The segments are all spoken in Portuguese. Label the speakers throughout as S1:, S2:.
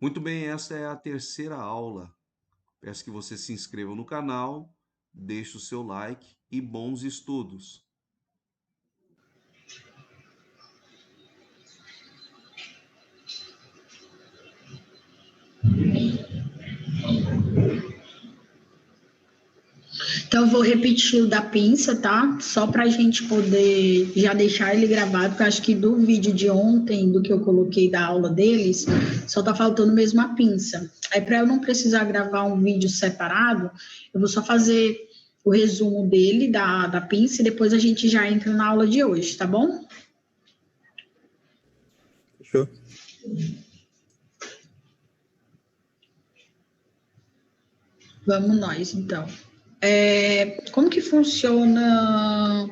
S1: Muito bem, essa é a terceira aula. Peço que você se inscreva no canal, deixe o seu like e bons estudos.
S2: Então, eu vou repetir o da pinça, tá? Só para a gente poder já deixar ele gravado, porque eu acho que do vídeo de ontem, do que eu coloquei da aula deles, só tá faltando mesmo a pinça. Aí, para eu não precisar gravar um vídeo separado, eu vou só fazer o resumo dele, da pinça, e depois a gente já entra na aula de hoje, tá bom?
S3: Fechou.
S2: Vamos nós, então. Como que funciona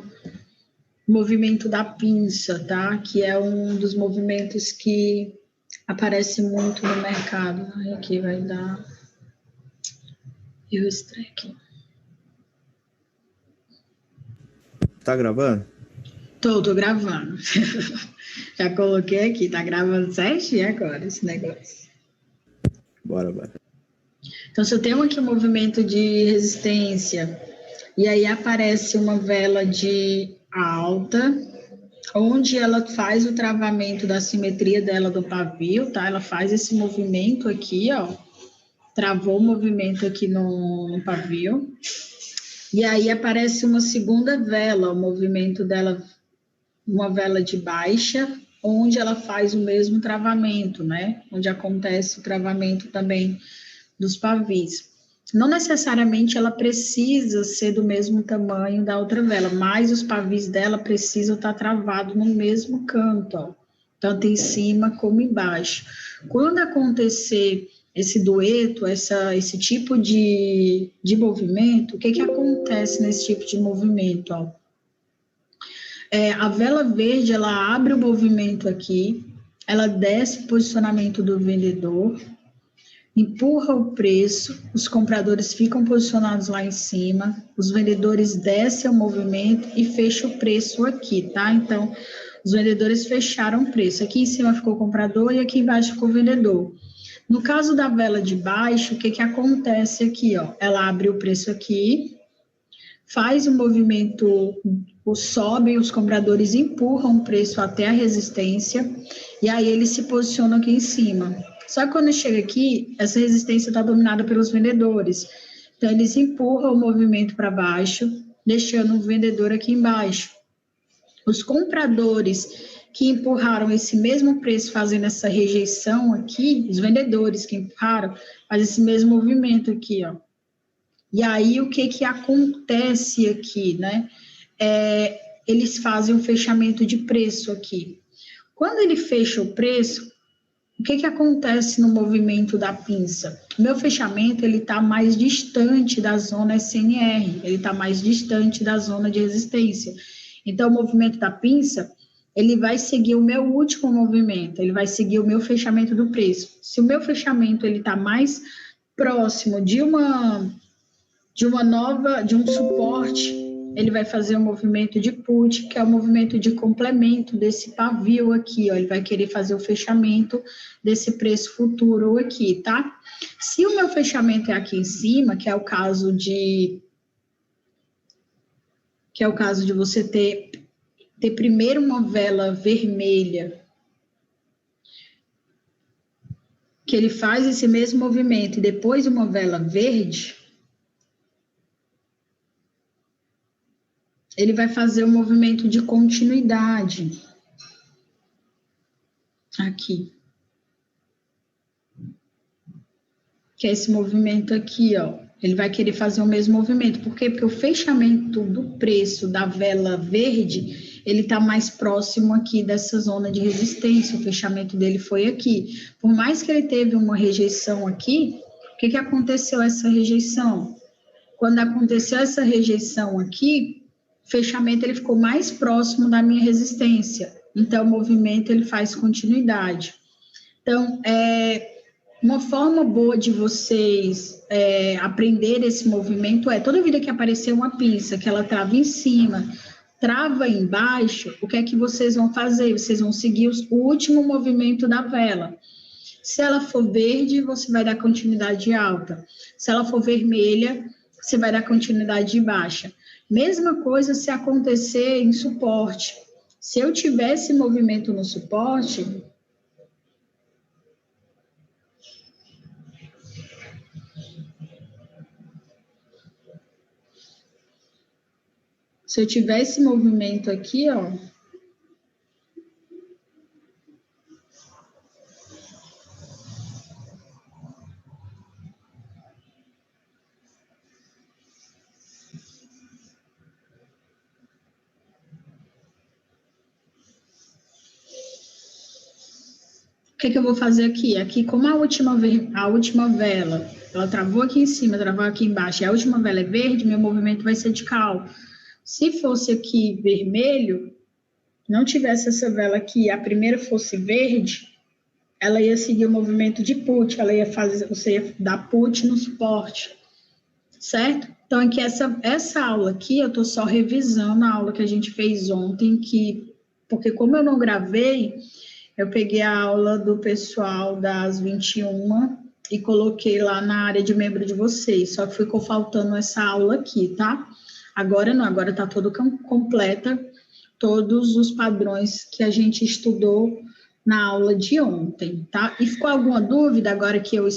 S2: o movimento da pinça, tá? Que é um dos movimentos que aparece muito no mercado. Aí aqui vai dar erro strike.
S3: Tá gravando?
S2: Tô gravando. Já coloquei aqui, tá gravando certinho agora esse negócio.
S3: Bora.
S2: Então, se eu tenho aqui um movimento de resistência, e aí aparece uma vela de alta, onde ela faz o travamento da simetria dela do pavio, tá? Ela faz esse movimento aqui, ó. Travou o movimento aqui no pavio. E aí aparece uma segunda vela, o movimento dela, uma vela de baixa, onde ela faz o mesmo travamento, né? Onde acontece o travamento também dos pavis. Não necessariamente ela precisa ser do mesmo tamanho da outra vela, mas os pavis dela precisam estar travados no mesmo canto, ó, tanto em cima como embaixo. Quando acontecer esse dueto, esse tipo de movimento, o que acontece nesse tipo de movimento? Ó? A vela verde, ela abre o movimento aqui, ela desce o posicionamento do vendedor, empurra o preço, os compradores ficam posicionados lá em cima, os vendedores descem o movimento e fecham o preço aqui, tá? Então, os vendedores fecharam o preço. Aqui em cima ficou o comprador e aqui embaixo ficou o vendedor. No caso da vela de baixo, o que acontece aqui, ó? Ela abre o preço aqui, faz o movimento, sobe, os compradores empurram o preço até a resistência e aí eles se posicionam aqui em cima. Só que quando chega aqui, essa resistência está dominada pelos vendedores. Então, eles empurram o movimento para baixo, deixando o vendedor aqui embaixo. Os compradores que empurraram esse mesmo preço, fazendo essa rejeição aqui, os vendedores que empurraram, fazem esse mesmo movimento aqui, ó. E aí, o que acontece aqui, né? Eles fazem um fechamento de preço aqui. Quando ele fecha o preço, o que acontece no movimento da pinça? O meu fechamento, ele está mais distante da zona SNR, ele está mais distante da zona de resistência. Então, o movimento da pinça, ele vai seguir o meu último movimento, ele vai seguir o meu fechamento do preço. Se o meu fechamento, ele está mais próximo de um suporte, ele vai fazer um movimento de put, que é o movimento de complemento desse pavio aqui, ó. Ele vai querer fazer o fechamento desse preço futuro aqui, tá? Se o meu fechamento é aqui em cima, que é o caso de você ter primeiro uma vela vermelha, que ele faz esse mesmo movimento, e depois uma vela verde, ele vai fazer um movimento de continuidade aqui. Que é esse movimento aqui, ó. Ele vai querer fazer o mesmo movimento. Por quê? Porque o fechamento do preço da vela verde, ele está mais próximo aqui dessa zona de resistência. O fechamento dele foi aqui. Por mais que ele teve uma rejeição aqui, o que aconteceu essa rejeição? Quando aconteceu essa rejeição aqui, o fechamento ele ficou mais próximo da minha resistência. Então, o movimento ele faz continuidade. Então, uma forma boa de vocês aprender esse movimento toda vida que aparecer uma pinça, que ela trava em cima, trava embaixo, o que é que vocês vão fazer? Vocês vão seguir o último movimento da vela. Se ela for verde, você vai dar continuidade alta. Se ela for vermelha, você vai dar continuidade baixa. Mesma coisa se acontecer em suporte. Se eu tivesse movimento no suporte, se eu tivesse movimento aqui, ó, o que eu vou fazer aqui? Aqui, como a última vela, ela travou aqui em cima, travou aqui embaixo, e a última vela é verde, meu movimento vai ser de call. Se fosse aqui vermelho, não tivesse essa vela aqui, a primeira fosse verde, ela ia seguir o movimento de put, você ia dar put no suporte, certo? Então, aqui, essa aula aqui, eu estou só revisando a aula que a gente fez ontem, porque como eu não gravei, eu peguei a aula do pessoal das 21 e coloquei lá na área de membro de vocês, só que ficou faltando essa aula aqui, tá? Agora não, agora está toda completa, todos os padrões que a gente estudou na aula de ontem, tá? E ficou alguma dúvida agora que eu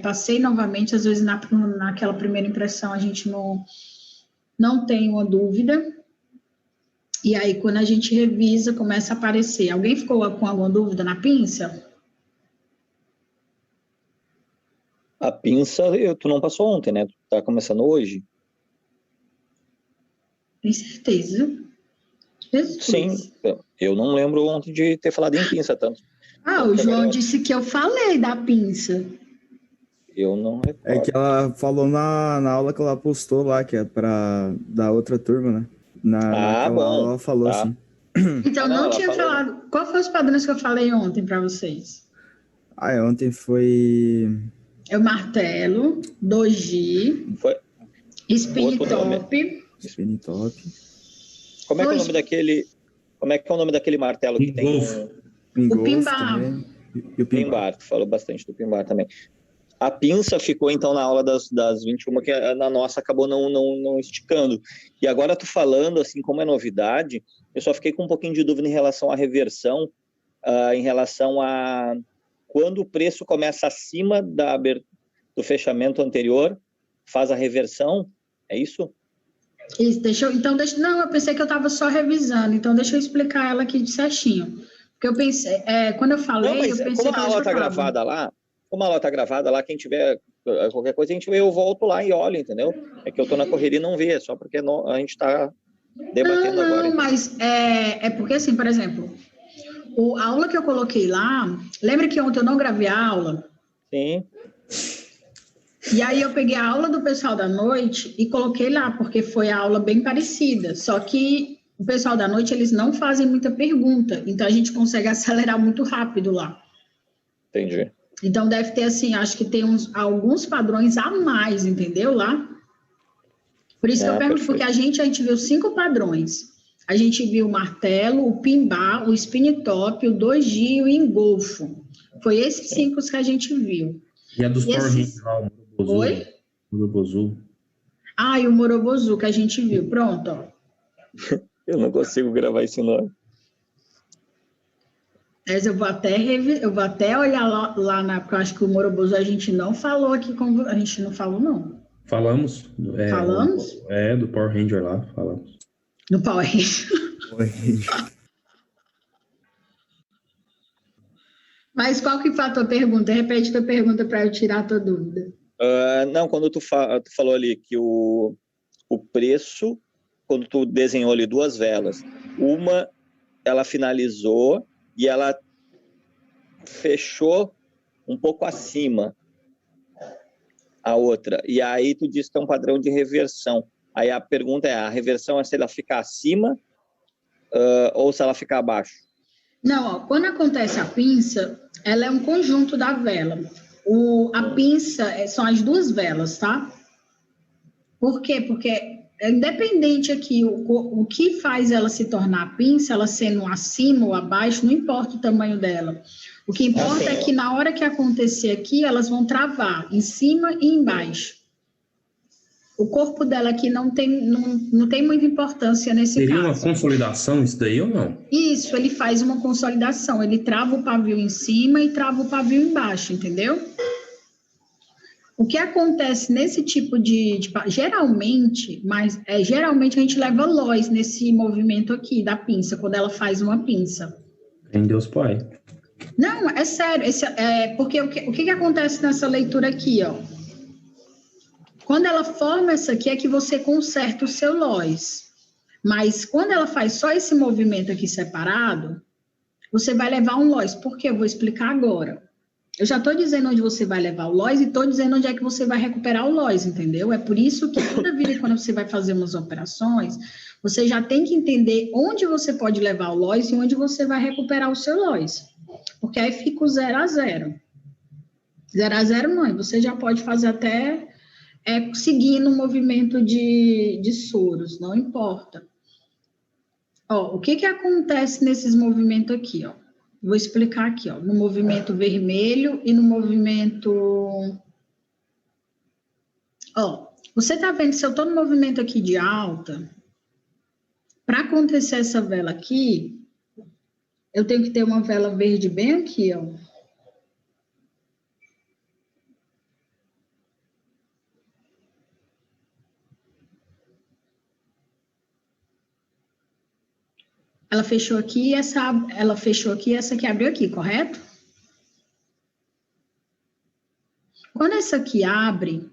S2: passei novamente, às vezes naquela primeira impressão a gente não tem uma dúvida, e aí quando a gente revisa começa a aparecer. Alguém ficou com alguma dúvida na pinça?
S4: A pinça, tu não passou ontem, né? Tu tá começando hoje?
S2: Tem certeza? Jesus.
S4: Sim, eu não lembro ontem de ter falado em pinça tanto.
S2: Ah, o João disse que eu falei da pinça.
S4: Eu não recordo.
S3: É que ela falou na aula que ela postou lá, que é pra da outra turma, né? Naquela
S4: bom.
S3: aula ela falou
S4: Tá.
S3: assim.
S2: Então, não tinha falado. Qual foi os padrões que eu falei ontem para vocês?
S3: Ontem foi...
S2: É o martelo, doji,
S4: Foi.
S2: spin
S4: Outro nome.
S2: top.
S3: Spin top.
S4: Como é que é o nome daquele... Como é que é o nome daquele martelo que tem...
S3: Engolfo
S2: pin-bar.
S3: também. E o
S4: Pin-bar. Tu falou bastante do pin-bar também. A pinça ficou, então, na aula das 21, que na nossa acabou não esticando. E agora, tu falando, assim, como é novidade, eu só fiquei com um pouquinho de dúvida em relação à reversão, em relação a quando o preço começa acima do fechamento anterior, faz a reversão, é isso?
S2: Isso, não, eu pensei que eu estava só revisando, então deixa eu explicar ela aqui de certinho. Porque eu pensei, quando eu falei,
S4: Não, mas
S2: eu pensei
S4: como
S2: que
S4: a
S2: ela
S4: aula
S2: já
S4: está
S2: estava.
S4: gravada lá, quem tiver qualquer coisa, eu volto lá e olho, entendeu? É que eu tô na correria e não vê, só porque a gente está debatendo agora.
S2: Não, mas é porque assim, por exemplo, a aula que eu coloquei lá, lembra que ontem eu não gravei a aula?
S4: Sim.
S2: E aí eu peguei a aula do pessoal da noite e coloquei lá, porque foi a aula bem parecida, só que o pessoal da noite, eles não fazem muita pergunta, então a gente consegue acelerar muito rápido lá.
S4: Entendi.
S2: Então deve ter, assim, acho que tem alguns padrões a mais, entendeu, lá? Por isso que eu pergunto,
S4: Perfeito.
S2: porque a gente viu 5 padrões. A gente viu o martelo, o pin-bar, o spin top, o doji e o engolfo. Foi esses 5 que a gente viu.
S5: E a dos Power Rangers lá, o Morobozu.
S2: Oi?
S5: Morobozu.
S2: Ah, e o Morobozu que a gente viu. Pronto, ó.
S4: Eu não consigo gravar esse nome.
S2: Mas eu vou até olhar lá porque eu acho que o Morobozu a gente não falou aqui, a gente não falou, não.
S5: Falamos.
S2: Falamos?
S5: Do Power Ranger lá, falamos.
S2: No Power Ranger. Mas qual que foi a tua pergunta? Repete tua pergunta para eu tirar a tua dúvida.
S4: Não, quando tu falou ali que o preço, quando tu desenhou ali 2 velas, uma ela finalizou e ela fechou um pouco acima a outra, e aí tu disse que é um padrão de reversão. Aí a pergunta a reversão é se ela ficar acima ou se ela ficar abaixo?
S2: Não, ó, quando acontece a pinça, ela é um conjunto da vela. A pinça são as 2 velas, tá? Por quê? Porque independente aqui, o que faz ela se tornar pinça, ela sendo acima ou abaixo, não importa o tamanho dela. O que importa é que na hora que acontecer aqui, elas vão travar em cima e embaixo. O corpo dela aqui não tem muita importância nesse caso.
S5: Seria uma consolidação isso daí ou não?
S2: Isso, ele faz uma consolidação. Ele trava o pavio em cima e trava o pavio embaixo, entendeu? O que acontece nesse tipo geralmente, geralmente a gente leva lóis nesse movimento aqui da pinça, quando ela faz uma pinça.
S5: Em Deus Pai.
S2: Não, é sério, porque o que acontece nessa leitura aqui, ó? Quando ela forma essa aqui, é que você conserta o seu lóis. Mas quando ela faz só esse movimento aqui separado, você vai levar um lóis. Por quê? Eu vou explicar agora. Eu já estou dizendo onde você vai levar o lóis e estou dizendo onde é que você vai recuperar o lóis, entendeu? É por isso que toda vida, quando você vai fazer umas operações, você já tem que entender onde você pode levar o lóis e onde você vai recuperar o seu lóis. Porque aí fica o 0 a 0. 0 a 0 não, você já pode fazer até seguindo o movimento de soros, não importa. Ó, o que acontece nesses movimentos aqui, ó? Vou explicar aqui, ó, no movimento vermelho e no movimento... Ó, você tá vendo, se eu tô no movimento aqui de alta, para acontecer essa vela aqui, eu tenho que ter uma vela verde bem aqui, ó. Ela fechou aqui, ela fechou aqui, essa aqui abriu aqui, correto? Quando essa aqui abre,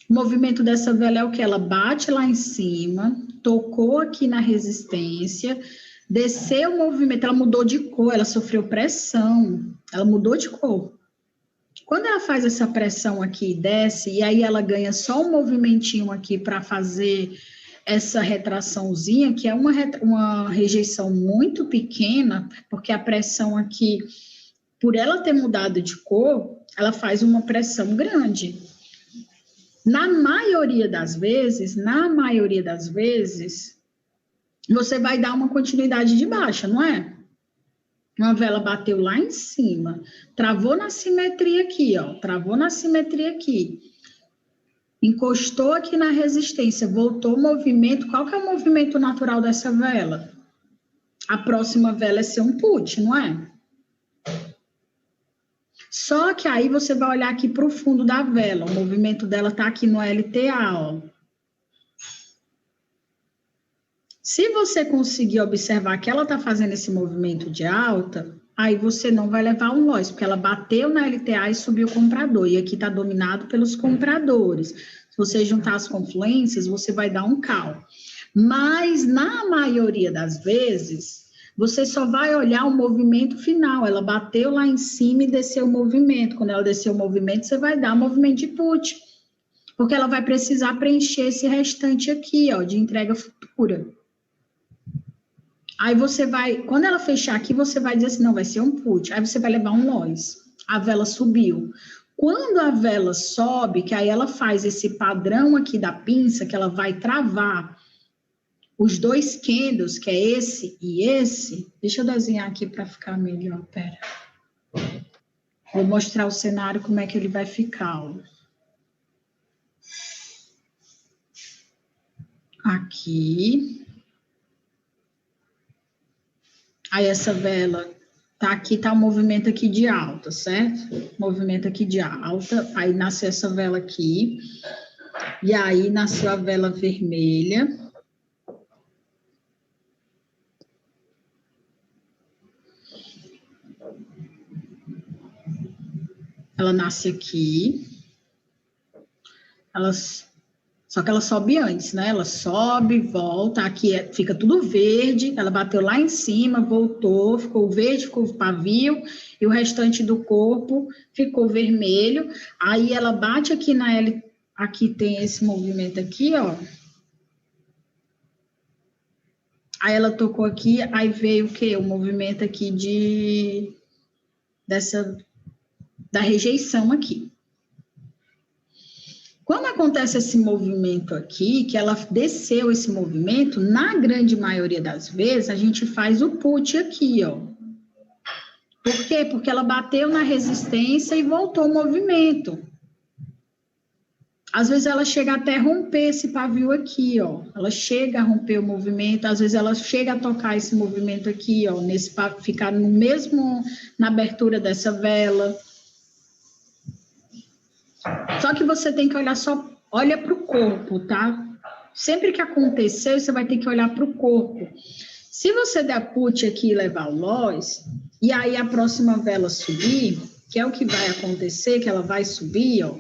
S2: o movimento dessa vela é o que? Ela bate lá em cima, tocou aqui na resistência, desceu o movimento, ela mudou de cor, ela sofreu pressão, ela mudou de cor. Quando ela faz essa pressão aqui e desce, e aí ela ganha só um movimentinho aqui para fazer essa retraçãozinha, que é uma rejeição muito pequena, porque a pressão aqui, por ela ter mudado de cor, ela faz uma pressão grande. Na maioria das vezes, você vai dar uma continuidade de baixa, não é? Uma vela bateu lá em cima, travou na simetria aqui, ó, travou na simetria aqui. Encostou aqui na resistência, voltou o movimento. Qual que é o movimento natural dessa vela? A próxima vela é ser um put, não é? Só que aí você vai olhar aqui para o fundo da vela. O movimento dela está aqui no LTA, ó. Se você conseguir observar que ela está fazendo esse movimento de alta, aí você não vai levar um loss, porque ela bateu na LTA e subiu o comprador. E aqui está dominado pelos compradores. Se você juntar as confluências, você vai dar um call. Mas, na maioria das vezes, você só vai olhar o movimento final. Ela bateu lá em cima e desceu o movimento. Quando ela desceu o movimento, você vai dar o movimento de put. Porque ela vai precisar preencher esse restante aqui, ó, de entrega futura. Aí você vai, quando ela fechar aqui, você vai dizer assim, não, vai ser um put. Aí você vai levar um loss. A vela subiu. Quando a vela sobe, que aí ela faz esse padrão aqui da pinça, que ela vai travar os dois candles, que é esse e esse. Deixa eu desenhar aqui para ficar melhor, pera. Vou mostrar o cenário, como é que ele vai ficar, ó. Aqui. Aí essa vela tá aqui, tá o movimento aqui de alta, certo? Movimento aqui de alta, aí nasceu essa vela aqui, e aí nasceu a vela vermelha. Ela nasce aqui, só que ela sobe antes, né? Ela sobe, volta, aqui fica tudo verde, ela bateu lá em cima, voltou, ficou verde, ficou pavio, e o restante do corpo ficou vermelho. Aí ela bate aqui na L, aqui tem esse movimento aqui, ó. Aí ela tocou aqui, aí veio o quê? O movimento aqui da rejeição aqui. Quando acontece esse movimento aqui, que ela desceu esse movimento, na grande maioria das vezes, a gente faz o put aqui, ó. Por quê? Porque ela bateu na resistência e voltou o movimento. Às vezes ela chega até romper esse pavio aqui, ó. Ela chega a romper o movimento, às vezes ela chega a tocar esse movimento aqui, ó, ficar no mesmo, na abertura dessa vela. Só que você tem que olhar olha para o corpo, tá? Sempre que acontecer, você vai ter que olhar para o corpo. Se você der put aqui e levar o loss, e aí a próxima vela subir, que é o que vai acontecer, que ela vai subir, ó.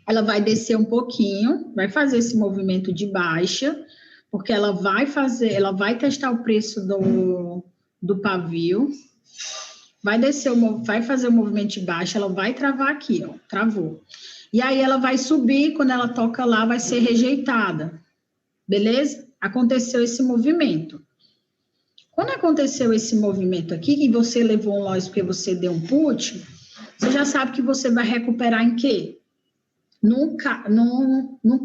S2: Ela vai descer um pouquinho, vai fazer esse movimento de baixa, porque ela vai testar o preço do pavio, vai fazer o movimento de baixa, ela vai travar aqui, ó, travou. E aí ela vai subir, quando ela toca lá, vai ser rejeitada, beleza? Aconteceu esse movimento. Quando aconteceu esse movimento aqui, que você levou um loss porque você deu um put, você já sabe que você vai recuperar em quê? No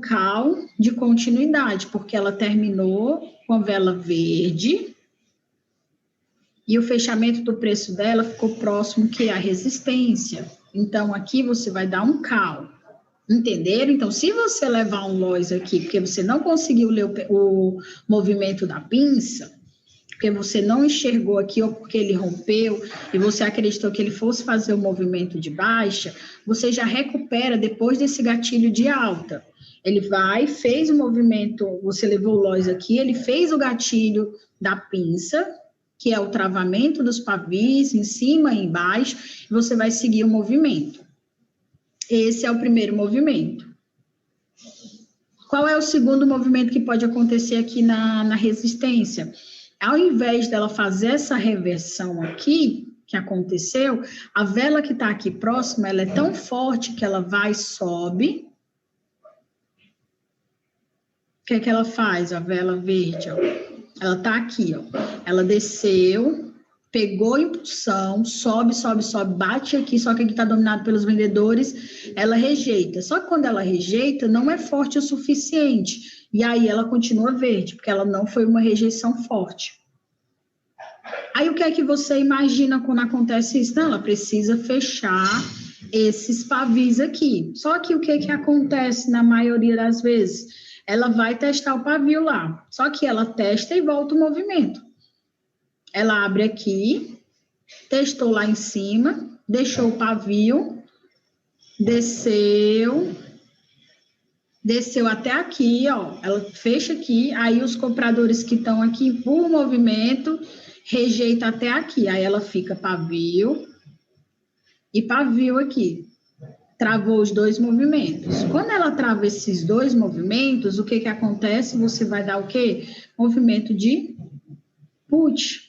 S2: call de continuidade, porque ela terminou com a vela verde e o fechamento do preço dela ficou próximo que a resistência. Então, aqui você vai dar um call. Entenderam? Então, se você levar um loss aqui, porque você não conseguiu ler o movimento da pinça, porque você não enxergou aqui, ou porque ele rompeu, e você acreditou que ele fosse fazer o movimento de baixa, você já recupera depois desse gatilho de alta. Ele fez o movimento, você levou o loss aqui, ele fez o gatilho da pinça, que é o travamento dos pavis, em cima e embaixo, e você vai seguir o movimento. Esse é o primeiro movimento. Qual é o segundo movimento que pode acontecer aqui na resistência? Ao invés dela fazer essa reversão aqui, que aconteceu, a vela que está aqui próxima, ela é tão forte que ela vai, sobe. O que é que ela faz, a vela verde, ó? Ela está aqui, ó. Ela desceu, pegou impulsão, sobe, bate aqui, só que aqui está dominado pelos vendedores, ela rejeita. Só que quando ela rejeita, não é forte o suficiente. E aí ela continua verde, porque ela não foi uma rejeição forte. Aí o que é que você imagina quando acontece isso? Não, ela precisa fechar esses pavis aqui. Só que o que é que acontece na maioria das vezes? Ela vai testar o pavio lá. Só que ela testa e volta o movimento. Ela abre aqui, testou lá em cima, deixou o pavio, desceu até aqui, ó. Ela fecha aqui, aí os compradores que estão aqui por movimento rejeita até aqui. Aí ela fica pavio e pavio aqui. Travou os dois movimentos. Quando ela trava esses dois movimentos, o que acontece? Você vai dar o quê? Movimento de put.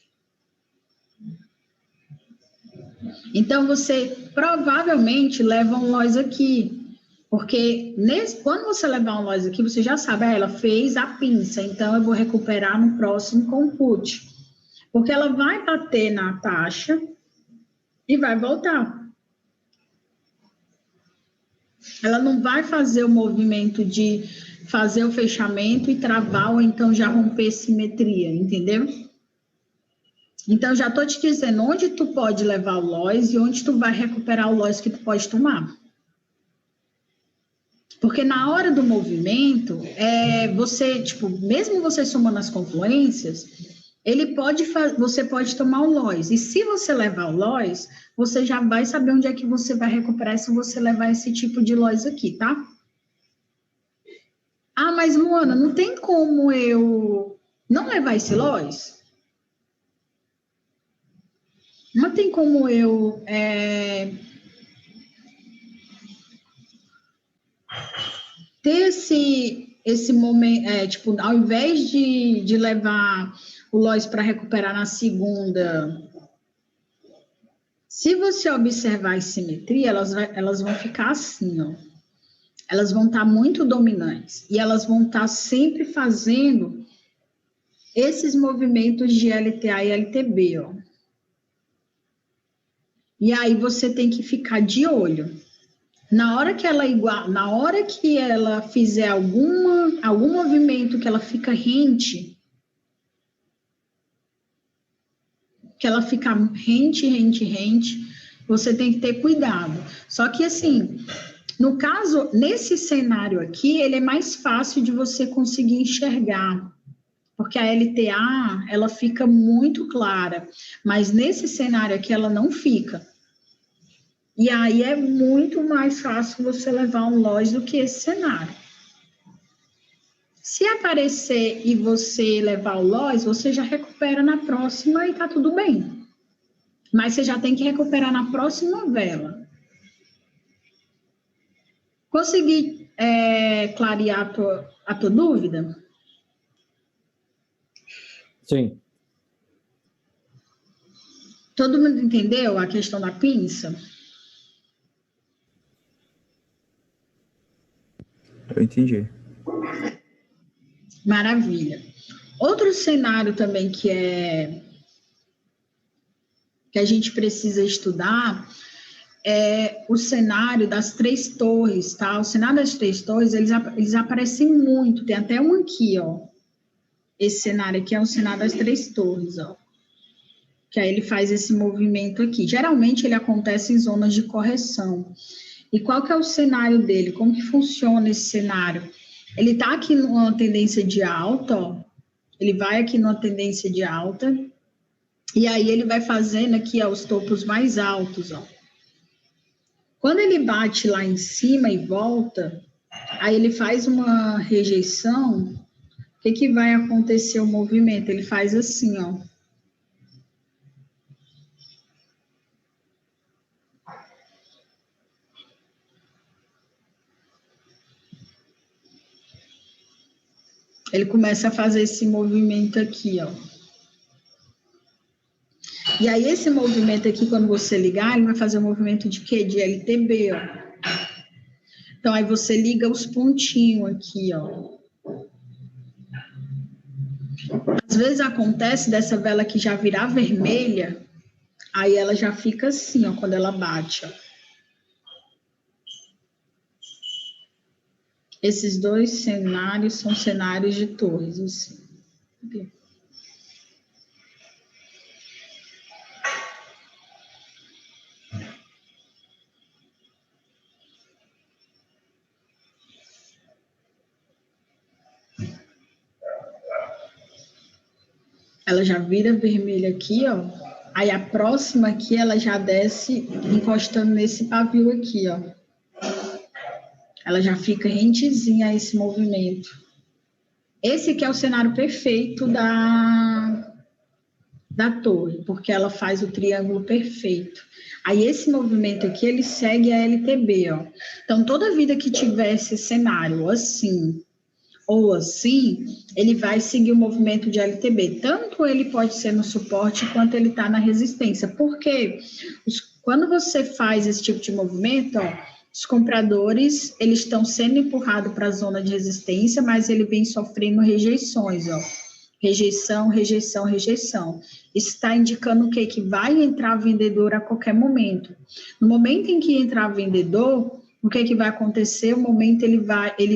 S2: Então, você provavelmente leva um loss aqui, porque quando você levar um loss aqui, você já sabe, ela fez a pinça, então eu vou recuperar no próximo com put, porque ela vai bater na taxa e vai voltar. Ela não vai fazer o movimento de fazer o fechamento e travar, ou então já romper simetria, entendeu? Então, já estou te dizendo onde tu pode levar o loss e onde tu vai recuperar o loss que tu pode tomar. Porque na hora do movimento, você, tipo, mesmo você somando as confluências, você pode tomar o loss. E se você levar o loss, você já vai saber onde é que você vai recuperar se você levar esse tipo de loss aqui, tá? Ah, mas Luana, não tem como eu não levar esse loss? Não tem como eu ter esse momento, tipo, ao invés de levar o loss para recuperar na segunda, se você observar a simetria, elas vão ficar assim, ó. Elas vão estar muito dominantes e elas vão estar sempre fazendo esses movimentos de LTA e LTB, ó. E aí você tem que ficar de olho. Na hora que ela fizer algum movimento que ela fica rente, rente, você tem que ter cuidado. Só que assim, no caso, nesse cenário aqui, ele é mais fácil de você conseguir enxergar, porque a LTA, ela fica muito clara, mas nesse cenário aqui ela não fica. E aí é muito mais fácil você levar um loss do que esse cenário. Se aparecer e você levar o loss, você já recupera na próxima e tá tudo bem. Mas você já tem que recuperar na próxima vela. Consegui clarear a tua dúvida?
S6: Sim.
S2: Todo mundo entendeu a questão da pinça?
S3: Eu entendi.
S2: Maravilha. Outro cenário também que a gente precisa estudar é o cenário das 3 torres, tá? O cenário das 3 torres, eles aparecem muito, tem até um aqui, ó. Esse cenário aqui é o cenário das 3 torres, ó. Que aí ele faz esse movimento aqui. Geralmente ele acontece em zonas de correção. E qual que é o cenário dele? Como que funciona esse cenário? Ele tá aqui numa tendência de alta, ó. Ele vai aqui numa tendência de alta. E aí ele vai fazendo aqui, ó, os topos mais altos, ó. Quando ele bate lá em cima e volta, aí ele faz uma rejeição, o que que vai acontecer o movimento? Ele faz assim, ó. Ele começa a fazer esse movimento aqui, ó. E aí, esse movimento aqui, quando você ligar, ele vai fazer um movimento de quê? De LTB, ó. Então, aí você liga os pontinhos aqui, ó. Às vezes acontece dessa vela aqui já virar vermelha, aí ela já fica assim, ó, quando ela bate, ó. Esses 2 cenários são cenários de torres, assim. Ela já vira vermelha aqui, ó. Aí a próxima aqui, ela já desce encostando nesse pavio aqui, ó. Ela já fica rentezinha a esse movimento. Esse aqui é o cenário perfeito da torre, porque ela faz o triângulo perfeito. Aí esse movimento aqui, ele segue a LTB, ó. Então, toda vida que tiver esse cenário assim ou assim, ele vai seguir o movimento de LTB. Tanto ele pode ser no suporte, quanto ele está na resistência. Porque quando você faz esse tipo de movimento, ó, os compradores, eles estão sendo empurrados para a zona de resistência, mas ele vem sofrendo rejeições, ó. Rejeição, rejeição, rejeição. Isso está indicando o quê? Que vai entrar vendedor a qualquer momento. No momento em que entrar vendedor, o que vai acontecer? O momento ele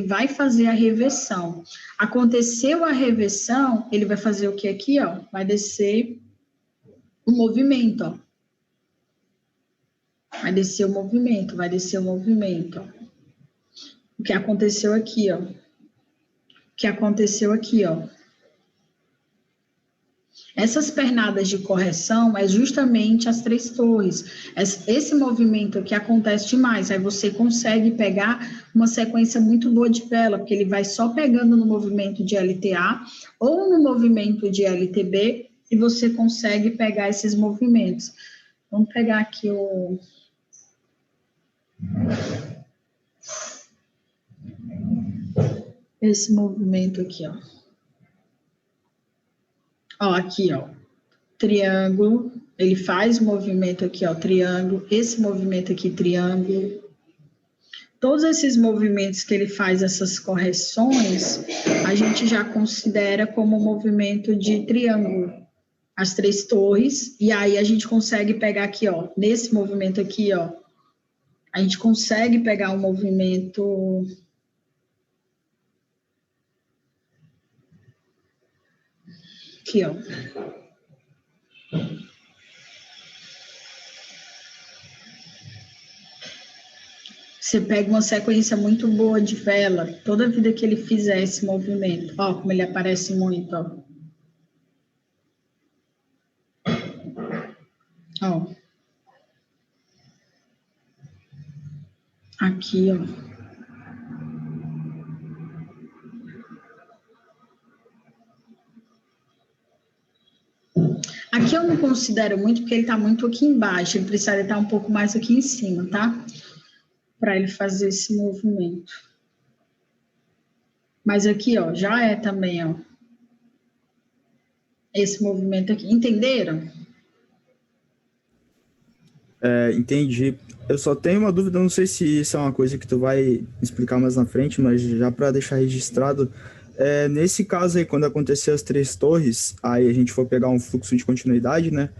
S2: vai fazer a reversão. Aconteceu a reversão, ele vai fazer o que aqui, ó? Vai descer o movimento, ó. Vai descer o movimento, vai descer o movimento, ó. O que aconteceu aqui, ó? O que aconteceu aqui, ó? Essas pernadas de correção é justamente as 3 torres. Esse movimento aqui acontece demais. Aí você consegue pegar uma sequência muito boa de vela, porque ele vai só pegando no movimento de LTA ou no movimento de LTB e você consegue pegar esses movimentos. Vamos pegar aqui esse movimento aqui, ó. Ó, aqui, ó, triângulo, ele faz o movimento aqui, ó, triângulo, esse movimento aqui, triângulo. Todos esses movimentos que ele faz, essas correções, a gente já considera como movimento de triângulo, as 3 torres, e aí a gente consegue pegar aqui, ó, nesse movimento aqui, ó, a gente consegue pegar um movimento... Aqui, ó. Você pega uma sequência muito boa de vela, toda vida que ele fizer esse movimento. Ó, como ele aparece muito, ó. Ó. Aqui, ó. Aqui eu não considero muito, porque ele está muito aqui embaixo, ele precisaria estar um pouco mais aqui em cima, tá? Para ele fazer esse movimento. Mas aqui, ó, já é também, ó. Esse movimento aqui, entenderam?
S3: Entendi. Eu só tenho uma dúvida, não sei se isso é uma coisa que tu vai explicar mais na frente, mas já para deixar registrado, nesse caso aí, quando acontecer as 3 torres, aí a gente for pegar um fluxo de continuidade, né?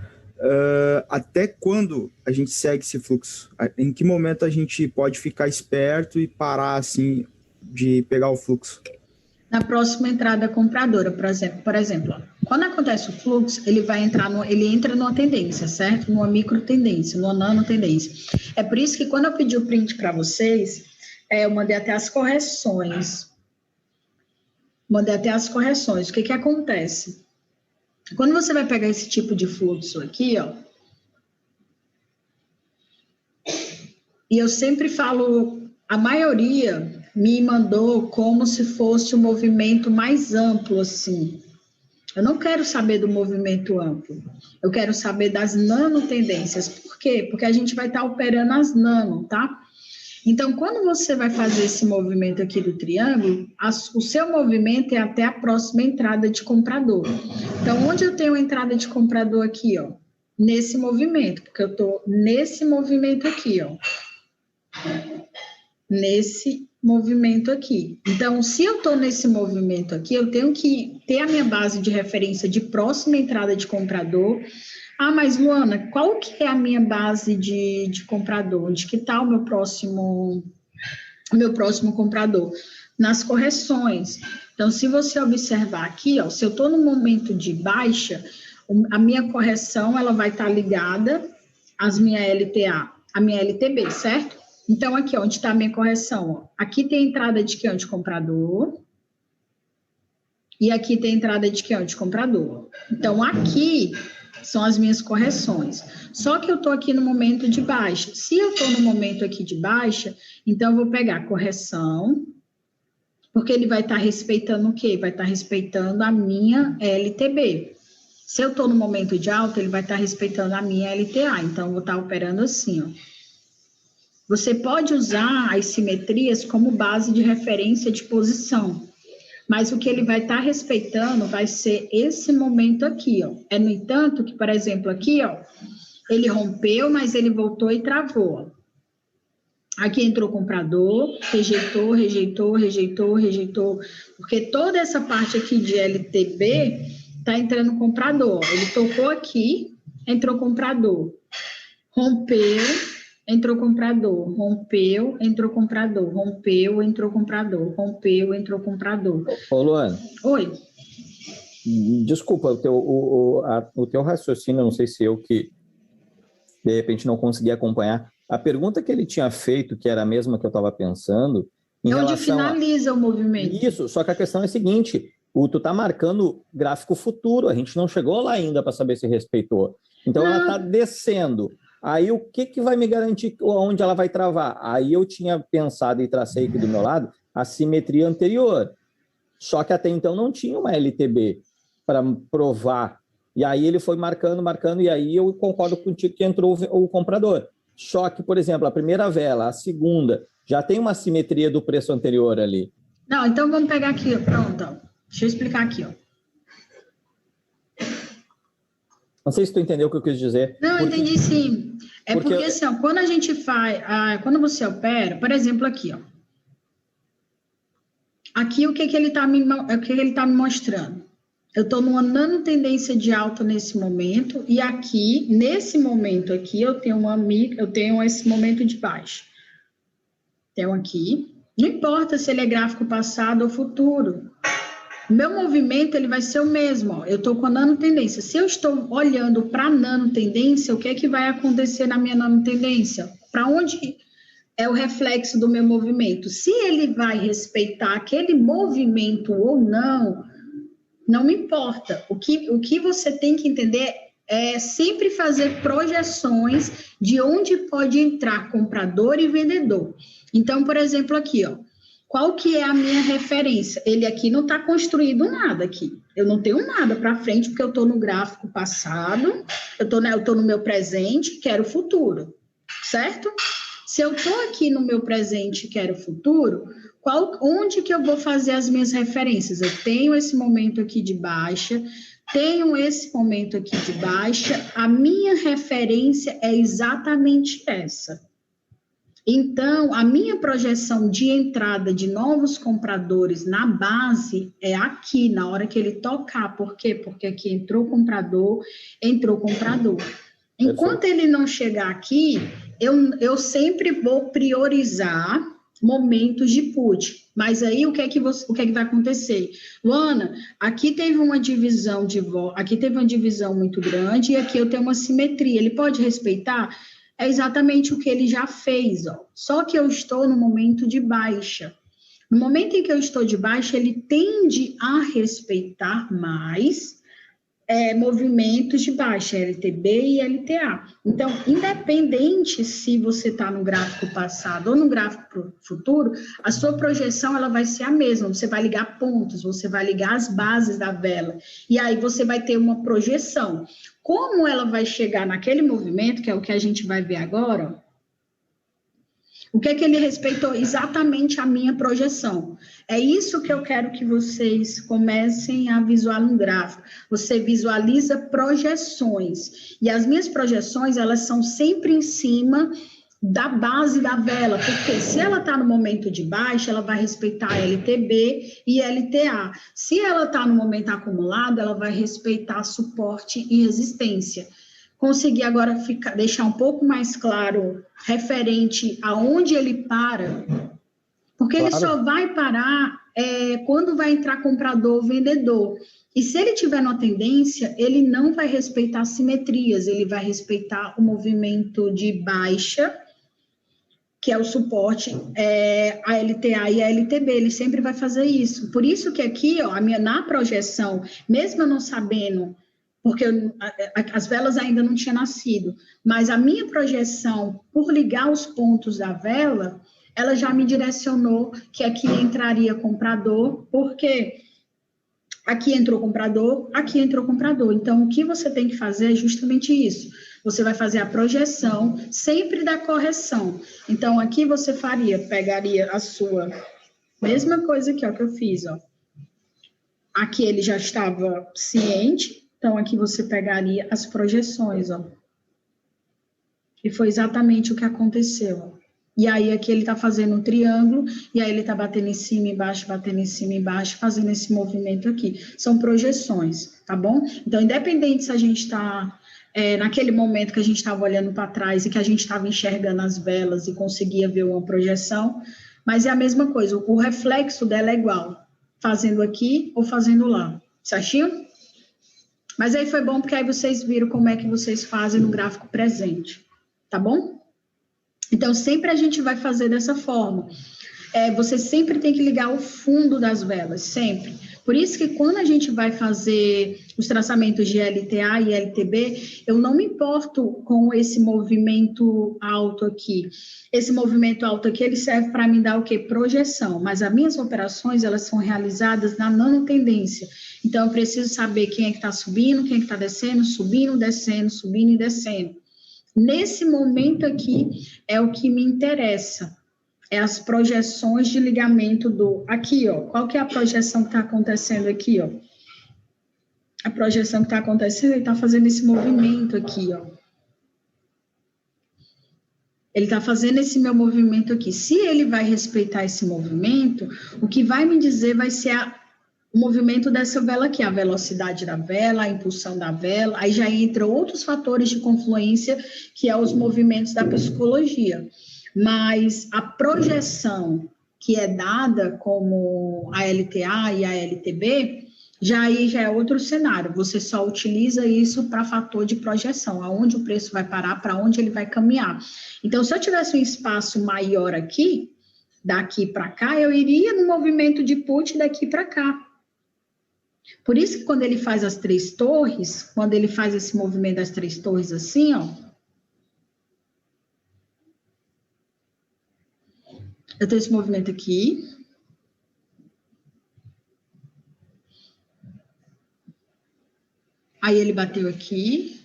S3: Até quando a gente segue esse fluxo? Em que momento a gente pode ficar esperto e parar, assim, de pegar o fluxo?
S2: Na próxima entrada compradora, por exemplo, ó, quando acontece o fluxo, ele entra numa tendência, certo? Numa micro tendência, numa nano tendência. É por isso que quando eu pedi o print para vocês, eu mandei até as correções. O que acontece? Quando você vai pegar esse tipo de fluxo aqui, ó, e eu sempre falo, a maioria me mandou como se fosse um movimento mais amplo, assim. Eu não quero saber do movimento amplo, eu quero saber das nanotendências. Por quê? Porque a gente vai estar operando as nano, tá? Então, quando você vai fazer esse movimento aqui do triângulo, o seu movimento é até a próxima entrada de comprador. Então, onde eu tenho a entrada de comprador aqui, ó? Nesse movimento, porque eu tô nesse movimento aqui, ó. Nesse movimento aqui. Então, se eu estou nesse movimento aqui, eu tenho que ter a minha base de referência de próxima entrada de comprador. Ah, mas Luana, qual que é a minha base de comprador? Onde que está o meu próximo comprador? Nas correções. Então, se você observar aqui, ó, se eu estou no momento de baixa, a minha correção ela vai estar ligada às minha LTA, a minha LTB, certo? Então, aqui, onde está a minha correção? Ó. Aqui tem a entrada de que? De comprador. E aqui tem a entrada de que? De comprador. Então, aqui são as minhas correções. Só que eu estou aqui no momento de baixa. Se eu estou no momento aqui de baixa, então eu vou pegar a correção, porque ele vai estar respeitando o quê? Vai estar respeitando a minha LTB. Se eu estou no momento de alta, ele vai estar respeitando a minha LTA. Então, eu vou estar operando assim, ó. Você pode usar as simetrias como base de referência de posição, mas o que ele vai estar respeitando vai ser esse momento aqui, ó. No entanto, que, por exemplo, aqui, ó, ele rompeu, mas ele voltou e travou, ó. Aqui entrou comprador, rejeitou, porque toda essa parte aqui de LTB tá entrando comprador, ó. Ele tocou aqui, entrou comprador, rompeu, entrou comprador, rompeu, entrou comprador, rompeu, entrou comprador, rompeu, entrou comprador.
S4: Ô, Luana.
S2: Oi.
S4: Desculpa, o teu raciocínio, não sei se eu que, de repente, não consegui acompanhar. A pergunta que ele tinha feito, que era a mesma que eu estava pensando...
S2: Onde finaliza o movimento.
S4: Isso, só que a questão é a seguinte, tu está marcando gráfico futuro, a gente não chegou lá ainda para saber se respeitou. Então, ela está descendo. Aí, o que vai me garantir onde ela vai travar? Aí, eu tinha pensado e tracei aqui do meu lado a simetria anterior. Só que até então não tinha uma LTB para provar. E aí, ele foi marcando, e aí eu concordo contigo que entrou o comprador. Só que, por exemplo, a primeira vela, a segunda, já tem uma simetria do preço anterior ali.
S2: Não, então vamos pegar aqui, pronto. Ó. Deixa eu explicar aqui, ó.
S4: Não sei se tu entendeu o que eu quis dizer.
S2: Não, eu entendi sim. Porque assim, ó, quando a gente faz, quando você opera, por exemplo, aqui, ó. Aqui o que ele está me mostrando? Eu estou numa nano tendência de alta nesse momento, e aqui, nesse momento aqui, eu tenho esse momento de baixa. Tenho aqui. Não importa se ele é gráfico passado ou futuro. O meu movimento, ele vai ser o mesmo, ó. Eu estou com a nanotendência. Se eu estou olhando para a nanotendência, o que é que vai acontecer na minha nanotendência? Para onde é o reflexo do meu movimento? Se ele vai respeitar aquele movimento ou não, não me importa. O que você tem que entender é sempre fazer projeções de onde pode entrar comprador e vendedor. Então, por exemplo, aqui, ó. Qual que é a minha referência? Ele aqui não está construído nada aqui. Eu não tenho nada para frente, porque eu estou no gráfico passado, eu estou no meu presente, quero o futuro, certo? Se eu estou aqui no meu presente e quero o futuro, onde que eu vou fazer as minhas referências? Eu tenho esse momento aqui de baixa, tenho esse momento aqui de baixa, a minha referência é exatamente essa. Então, a minha projeção de entrada de novos compradores na base é aqui, na hora que ele tocar. Por quê? Porque aqui entrou comprador. Enquanto ele não chegar aqui, eu sempre vou priorizar momentos de put. Mas aí, o que é que vai acontecer? Luana, aqui teve uma divisão aqui teve uma divisão muito grande e aqui eu tenho uma simetria. Ele pode respeitar? É exatamente o que ele já fez, ó. Só que eu estou no momento de baixa. No momento em que eu estou de baixa, ele tende a respeitar mais movimentos de baixa, LTB e LTA. Então, independente se você está no gráfico passado ou no gráfico futuro, a sua projeção ela vai ser a mesma. Você vai ligar pontos, você vai ligar as bases da vela. E aí você vai ter uma projeção. Como ela vai chegar naquele movimento, que é o que a gente vai ver agora, o que é que ele respeitou? Exatamente a minha projeção. É isso que eu quero que vocês comecem a visualizar no gráfico. Você visualiza projeções. E as minhas projeções, elas são sempre em cima da base da vela, porque se ela está no momento de baixa, ela vai respeitar LTB e LTA. Se ela está no momento acumulado, ela vai respeitar suporte e resistência. Consegui agora deixar um pouco mais claro referente aonde ele para, porque ele só vai parar quando vai entrar comprador ou vendedor. E se ele tiver uma tendência, ele não vai respeitar simetrias, ele vai respeitar o movimento de baixa, que é o suporte, a LTA e a LTB, ele sempre vai fazer isso. Por isso que aqui, ó, na projeção, mesmo eu não sabendo, porque as velas ainda não tinham nascido, mas a minha projeção, por ligar os pontos da vela, ela já me direcionou que aqui entraria comprador, porque aqui entrou comprador, aqui entrou comprador. Então, o que você tem que fazer é justamente isso. Você vai fazer a projeção sempre da correção. Então, aqui você pegaria a sua mesma coisa aqui, ó, que eu fiz, ó. Aqui ele já estava ciente, então aqui você pegaria as projeções, ó. E foi exatamente o que aconteceu, ó. E aí aqui ele está fazendo um triângulo, e aí ele está batendo em cima e embaixo, batendo em cima e embaixo, fazendo esse movimento aqui. São projeções, tá bom? Então, independente se a gente está naquele momento que a gente estava olhando para trás e que a gente estava enxergando as velas e conseguia ver uma projeção, mas é a mesma coisa, o reflexo dela é igual, fazendo aqui ou fazendo lá, certinho? Mas aí foi bom porque aí vocês viram como é que vocês fazem no gráfico presente, tá bom? Então, sempre a gente vai fazer dessa forma. Você sempre tem que ligar o fundo das velas, sempre. Por isso que quando a gente vai fazer os traçamentos de LTA e LTB, eu não me importo com esse movimento alto aqui. Esse movimento alto aqui, ele serve para me dar o quê? Projeção. Mas as minhas operações, elas são realizadas na nanotendência. Então, eu preciso saber quem é que está subindo, quem é que está descendo, subindo, descendo, subindo e descendo. Nesse momento aqui, é o que me interessa. É as projeções de ligamento aqui, ó. Qual que é a projeção que está acontecendo aqui, ó? A projeção que está acontecendo, ele está fazendo esse movimento aqui, ó. Ele está fazendo esse meu movimento aqui. Se ele vai respeitar esse movimento, o que vai me dizer vai ser o movimento dessa vela aqui, a velocidade da vela, a impulsão da vela, aí já entra outros fatores de confluência, que é os movimentos da psicologia. mas a projeção que é dada como a LTA e a LTB, já é outro cenário, você só utiliza isso para fator de projeção, aonde o preço vai parar, para onde ele vai caminhar. Então, se eu tivesse um espaço maior aqui, daqui para cá, eu iria no movimento de put daqui para cá. Por isso que quando ele faz as 3 torres, quando ele faz esse movimento das 3 torres assim, ó, eu tenho esse movimento aqui. Aí ele bateu aqui.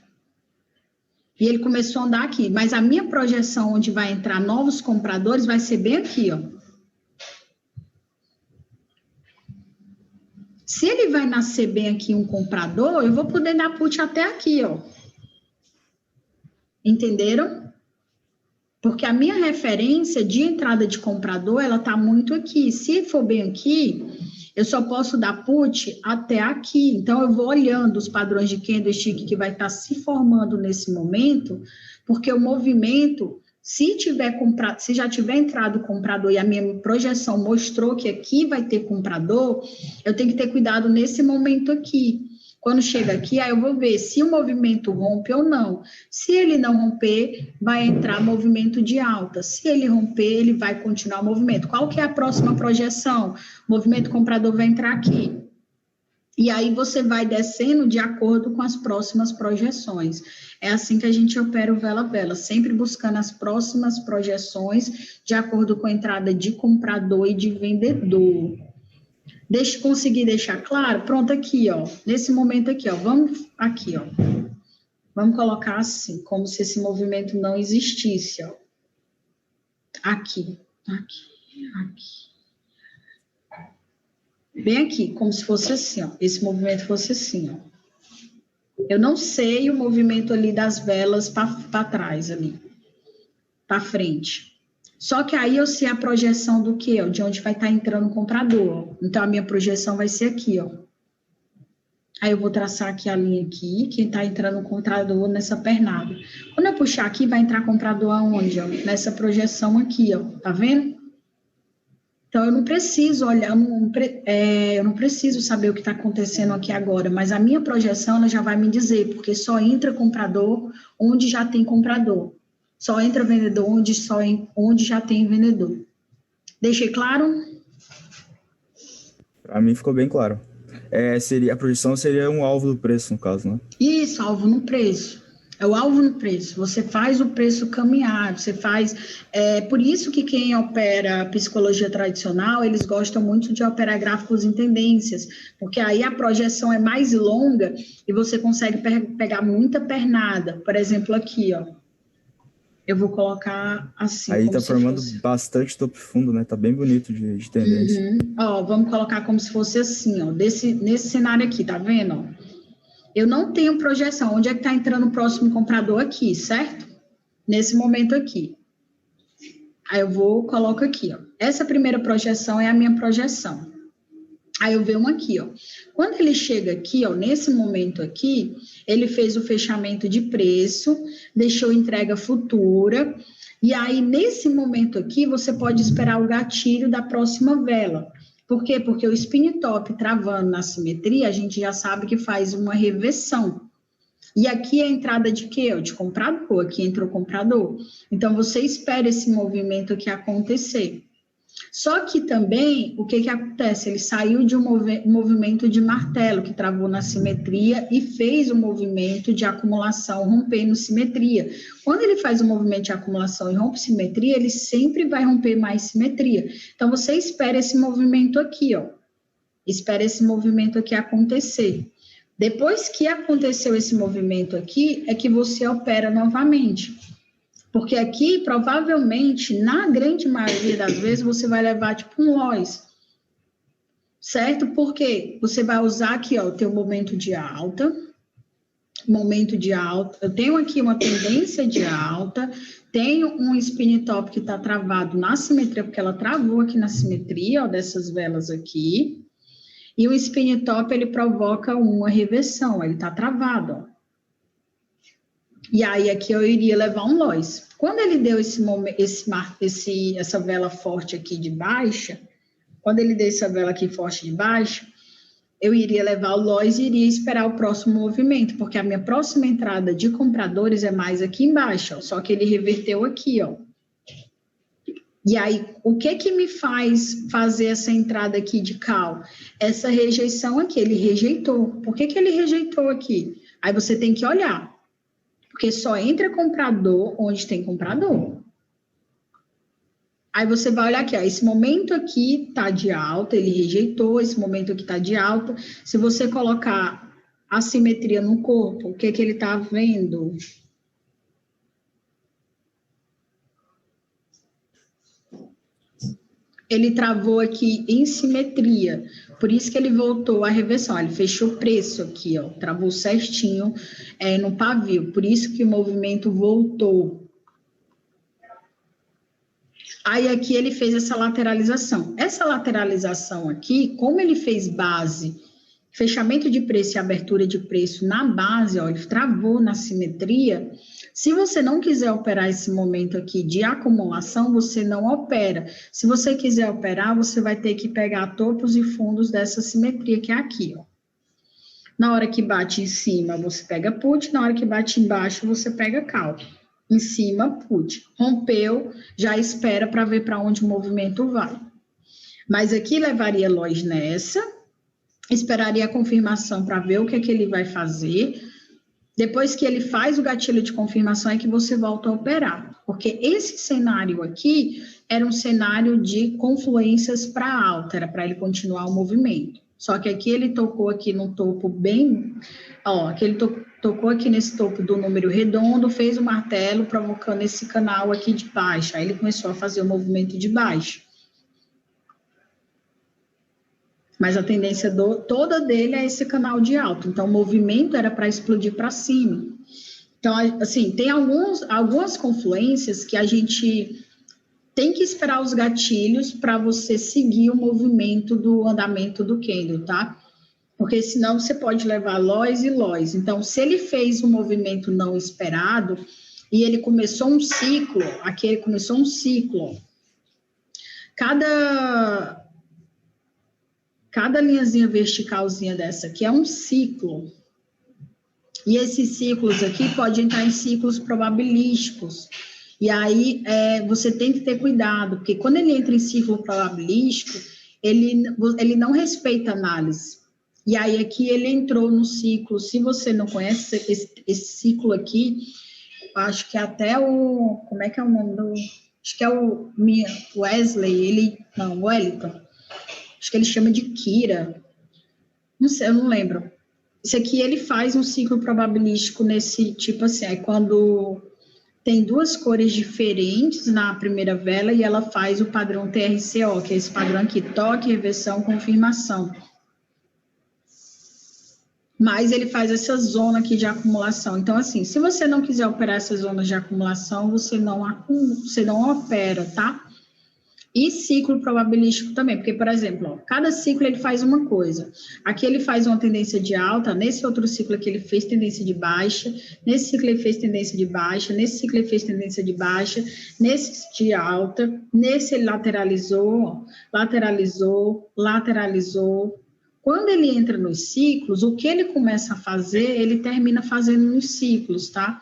S2: E ele começou a andar aqui. Mas a minha projeção onde vai entrar novos compradores vai ser bem aqui, ó. Se ele vai nascer bem aqui um comprador, eu vou poder dar put até aqui, ó. Entenderam? Porque a minha referência de entrada de comprador, ela tá muito aqui. Se for bem aqui, eu só posso dar put até aqui. Então, eu vou olhando os padrões de candlestick que vai estar se formando nesse momento, porque o movimento, se já tiver entrado comprador e a minha projeção mostrou que aqui vai ter comprador, eu tenho que ter cuidado nesse momento aqui. Quando chega aqui, aí eu vou ver se o movimento rompe ou não. Se ele não romper, vai entrar movimento de alta. Se ele romper, ele vai continuar o movimento. Qual que é a próxima projeção? O movimento comprador vai entrar aqui. E aí você vai descendo de acordo com as próximas projeções. É assim que a gente opera o vela-vela, sempre buscando as próximas projeções de acordo com a entrada de comprador e de vendedor. Conseguir deixar claro? Pronto, aqui, ó. Nesse momento aqui, ó. Vamos aqui, ó. Vamos colocar assim, como se esse movimento não existisse, ó. Aqui, aqui, aqui. Bem aqui, como se fosse assim, ó. Esse movimento fosse assim, ó. Eu não sei o movimento ali das velas para trás ali. Para frente. Só que aí eu sei a projeção do quê? Ó, de onde vai estar entrando o comprador. Ó. Então, a minha projeção vai ser aqui, ó. Aí eu vou traçar aqui a linha aqui, que está entrando o comprador nessa pernada. Quando eu puxar aqui, vai entrar comprador aonde? Ó? Nessa projeção aqui, ó. Tá vendo? Então, eu não preciso olhar, eu não preciso saber o que está acontecendo aqui agora, mas a minha projeção, ela já vai me dizer, porque só entra comprador onde já tem comprador. Só entra vendedor onde já tem vendedor. Deixei claro?
S3: Para mim ficou bem claro. A projeção seria um alvo do preço, no caso, né?
S2: Isso, alvo no preço. É o alvo no preço. Você faz o preço caminhar, você faz... por isso que quem opera psicologia tradicional, eles gostam muito de operar gráficos em tendências, porque aí a projeção é mais longa e você consegue pegar muita pernada. Por exemplo, aqui, ó. Eu vou colocar assim.
S3: Aí tá formando bastante topo fundo, né? Tá bem bonito de tendência.
S2: Uhum. Ó, vamos colocar como se fosse assim, ó. Nesse cenário aqui, tá vendo? Ó? Eu não tenho projeção. Onde é que tá entrando o próximo comprador aqui, certo? Nesse momento aqui. Aí eu coloco aqui, ó. Essa primeira projeção é a minha projeção. Aí eu venho aqui, ó. Quando ele chega aqui, ó, nesse momento aqui, ele fez o fechamento de preço, deixou entrega futura, e aí nesse momento aqui você pode esperar o gatilho da próxima vela. Por quê? Porque o spin top travando na simetria, a gente já sabe que faz uma reversão. E aqui é a entrada de quê? De comprador, aqui entrou o comprador. Então você espera esse movimento aqui acontecer. Só que também, o que acontece? Ele saiu de um movimento de martelo, que travou na simetria, e fez o movimento de acumulação, rompendo simetria. Quando ele faz o movimento de acumulação e rompe simetria, ele sempre vai romper mais simetria. Então, você espera esse movimento aqui, ó. Espera esse movimento aqui acontecer. Depois que aconteceu esse movimento aqui, é que você opera novamente. Porque aqui, provavelmente, na grande maioria das vezes, você vai levar tipo um loss, certo? Porque você vai usar aqui, ó, o teu momento de alta, eu tenho aqui uma tendência de alta, tenho um spin top que está travado na simetria, porque ela travou aqui na simetria, ó, dessas velas aqui, e o spin top, ele provoca uma reversão, ele está travado, ó. E aí aqui eu iria levar um loss. Quando ele deu essa vela forte aqui de baixa, quando ele deu essa vela aqui forte de baixa, eu iria levar o loss e iria esperar o próximo movimento, porque a minha próxima entrada de compradores é mais aqui embaixo, ó, só que ele reverteu aqui, ó. E aí, o que me faz fazer essa entrada aqui de call? Essa rejeição aqui, ele rejeitou. Por que ele rejeitou aqui? Aí você tem que olhar, porque só entra comprador onde tem comprador. Aí você vai olhar aqui, ó, esse momento aqui tá de alta, ele rejeitou, esse momento aqui tá de alta. Se você colocar a simetria no corpo, o que ele tá vendo? Ele travou aqui em simetria, por isso que ele voltou à reversão, ele fechou o preço aqui, ó, travou certinho no pavio, por isso que o movimento voltou. Aí aqui ele fez essa lateralização. Essa lateralização aqui, como ele fez base, fechamento de preço e abertura de preço na base, ó, ele travou na simetria. Se você não quiser operar esse momento aqui de acumulação, você não opera. Se você quiser operar, você vai ter que pegar topos e fundos dessa simetria que é aqui, ó. Na hora que bate em cima, você pega put, na hora que bate embaixo, você pega call. Em cima, put. Rompeu, já espera para ver para onde o movimento vai. Mas aqui levaria loss nessa, esperaria a confirmação para ver o que ele vai fazer. Depois que ele faz o gatilho de confirmação, é que você volta a operar. Porque esse cenário aqui era um cenário de confluências para alta, era para ele continuar o movimento. Só que aqui ele tocou aqui no topo bem... Ó, aqui ele tocou aqui nesse topo do número redondo, fez o martelo, provocando esse canal aqui de baixa. Aí ele começou a fazer o movimento de baixa. Mas a tendência toda dele é esse canal de alta. Então, o movimento era para explodir para cima. Então, assim, tem algumas confluências que a gente tem que esperar os gatilhos para você seguir o movimento do andamento do candle, tá? Porque senão você pode levar loss e loss. Então, se ele fez um movimento não esperado e ele começou um ciclo, aqui ele começou um ciclo, cada linhazinha verticalzinha dessa aqui é um ciclo. E esses ciclos aqui podem entrar em ciclos probabilísticos. E aí, você tem que ter cuidado, porque quando ele entra em ciclo probabilístico, ele não respeita a análise. E aí, aqui ele entrou no ciclo. Se você não conhece esse ciclo aqui, acho que até o... Como é que é o nome do... Acho que é o Wesley, Wellington. Acho que ele chama de Kira. Não sei, eu não lembro. Isso aqui ele faz um ciclo probabilístico nesse tipo assim, é quando tem duas cores diferentes na primeira vela e ela faz o padrão TRCO, que é esse padrão aqui, toque, reversão, confirmação. Mas ele faz essa zona aqui de acumulação. Então, assim, se você não quiser operar essas zonas de acumulação, você não opera, tá? E ciclo probabilístico também, porque, por exemplo, ó, cada ciclo ele faz uma coisa. Aqui ele faz uma tendência de alta, nesse outro ciclo aqui ele fez tendência de baixa, nesse ciclo ele fez tendência de baixa, nesse ciclo ele fez tendência de baixa, nesse de alta, nesse ele lateralizou. Quando ele entra nos ciclos, o que ele começa a fazer, ele termina fazendo nos ciclos, tá?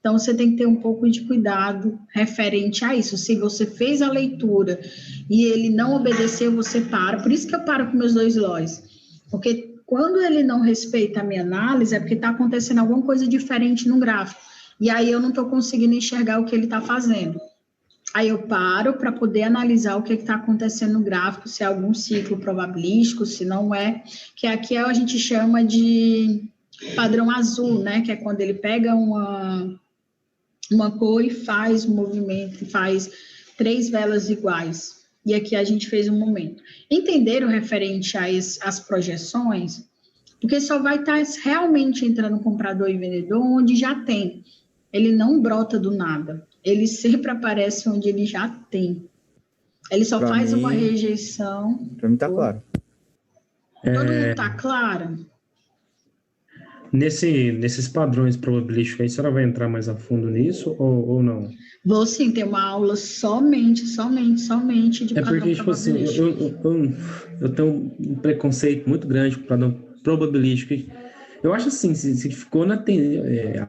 S2: Então, você tem que ter um pouco de cuidado referente a isso. Se você fez a leitura e ele não obedeceu, você para. Por isso que eu paro com meus 2 loss. Porque quando ele não respeita a minha análise, é porque está acontecendo alguma coisa diferente no gráfico. E aí eu não estou conseguindo enxergar o que ele está fazendo. Aí eu paro para poder analisar o que está acontecendo no gráfico, se é algum ciclo probabilístico, se não é. Que aqui a gente chama de padrão azul, né? Que é quando ele pega uma cor e faz um movimento, faz 3 velas iguais. E aqui a gente fez um momento. Entenderam referente às projeções? Porque só vai estar realmente entrando comprador e vendedor onde já tem. Ele não brota do nada. Ele sempre aparece onde ele já tem. Ele só faz uma rejeição.
S3: Para mim tá claro.
S2: Todo mundo tá claro?
S5: Nesses padrões probabilísticos aí, a senhora vai entrar mais a fundo nisso ou não?
S2: Vou sim ter uma aula somente de
S5: É
S2: padrão
S5: porque, tipo assim,
S2: probabilístico.
S5: eu tenho um preconceito muito grande com padrão probabilístico. Eu acho assim, se ficou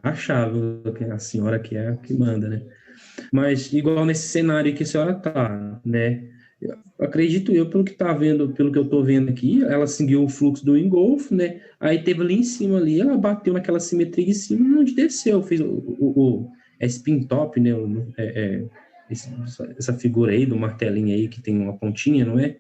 S5: achável que a senhora que é a que manda, né? Mas igual nesse cenário que a senhora tá, né? Acredito eu, pelo que tá vendo, pelo que eu tô vendo aqui, ela seguiu o fluxo do engolfo, né? Aí teve ali em cima ali, ela bateu naquela simetria em cima, onde desceu, fez spin top, né? Essa figura aí do martelinho aí que tem uma pontinha, não é?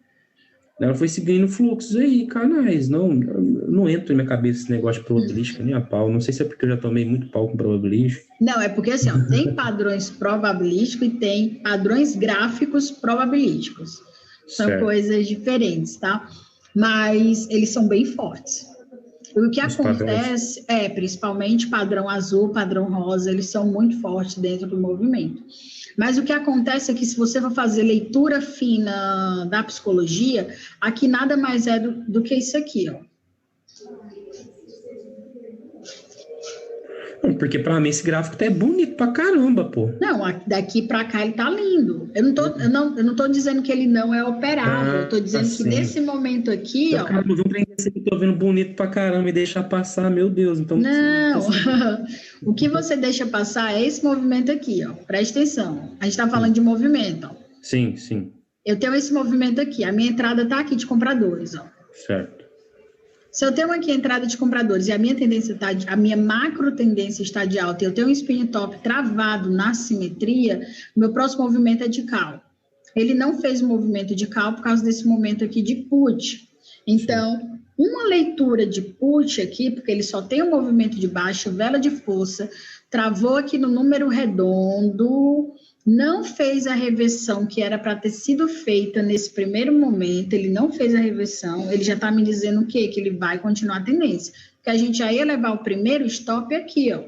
S5: Ela foi seguindo fluxos aí, canais. Não entra na minha cabeça esse negócio de probabilística nem a pau. Não sei se é porque eu já tomei muito pau com probabilística.
S2: Não, é porque assim, ó, tem padrões probabilísticos e tem padrões gráficos probabilísticos. São
S5: Certo.
S2: coisas diferentes, tá? Mas eles são bem fortes. O que
S5: Os padrões.
S2: acontece principalmente padrão azul, padrão rosa, eles são muito fortes dentro do movimento. Mas o que acontece é que se você for fazer leitura fina da psicologia, aqui nada mais é do que isso aqui, ó.
S5: Porque pra mim esse gráfico tá bonito pra caramba, pô.
S2: Não, daqui para cá ele tá lindo. Eu não tô dizendo que ele não é operável, eu tô dizendo que
S5: sim.
S2: nesse momento aqui, ó.
S5: Cara, não vi um trem desse que eu tô vendo bonito pra caramba e deixar passar, meu Deus. Então,
S2: Não, o que você deixa passar é esse movimento aqui, ó. Presta atenção. A gente tá falando de movimento, ó.
S5: Sim.
S2: Eu tenho esse movimento aqui, a minha entrada tá aqui de compradores, ó.
S5: Certo.
S2: Se eu tenho aqui a entrada de compradores e a minha macro tendência está de alta e eu tenho um spin top travado na simetria, o meu próximo movimento é de call. Ele não fez o movimento de call por causa desse momento aqui de put. Então, uma leitura de put aqui, porque ele só tem um movimento de baixa, vela de força, travou aqui no número redondo, não fez a reversão que era para ter sido feita nesse primeiro momento, ele não fez a reversão, ele já está me dizendo o quê? Que ele vai continuar a tendência. Porque a gente já ia levar o primeiro stop aqui, ó.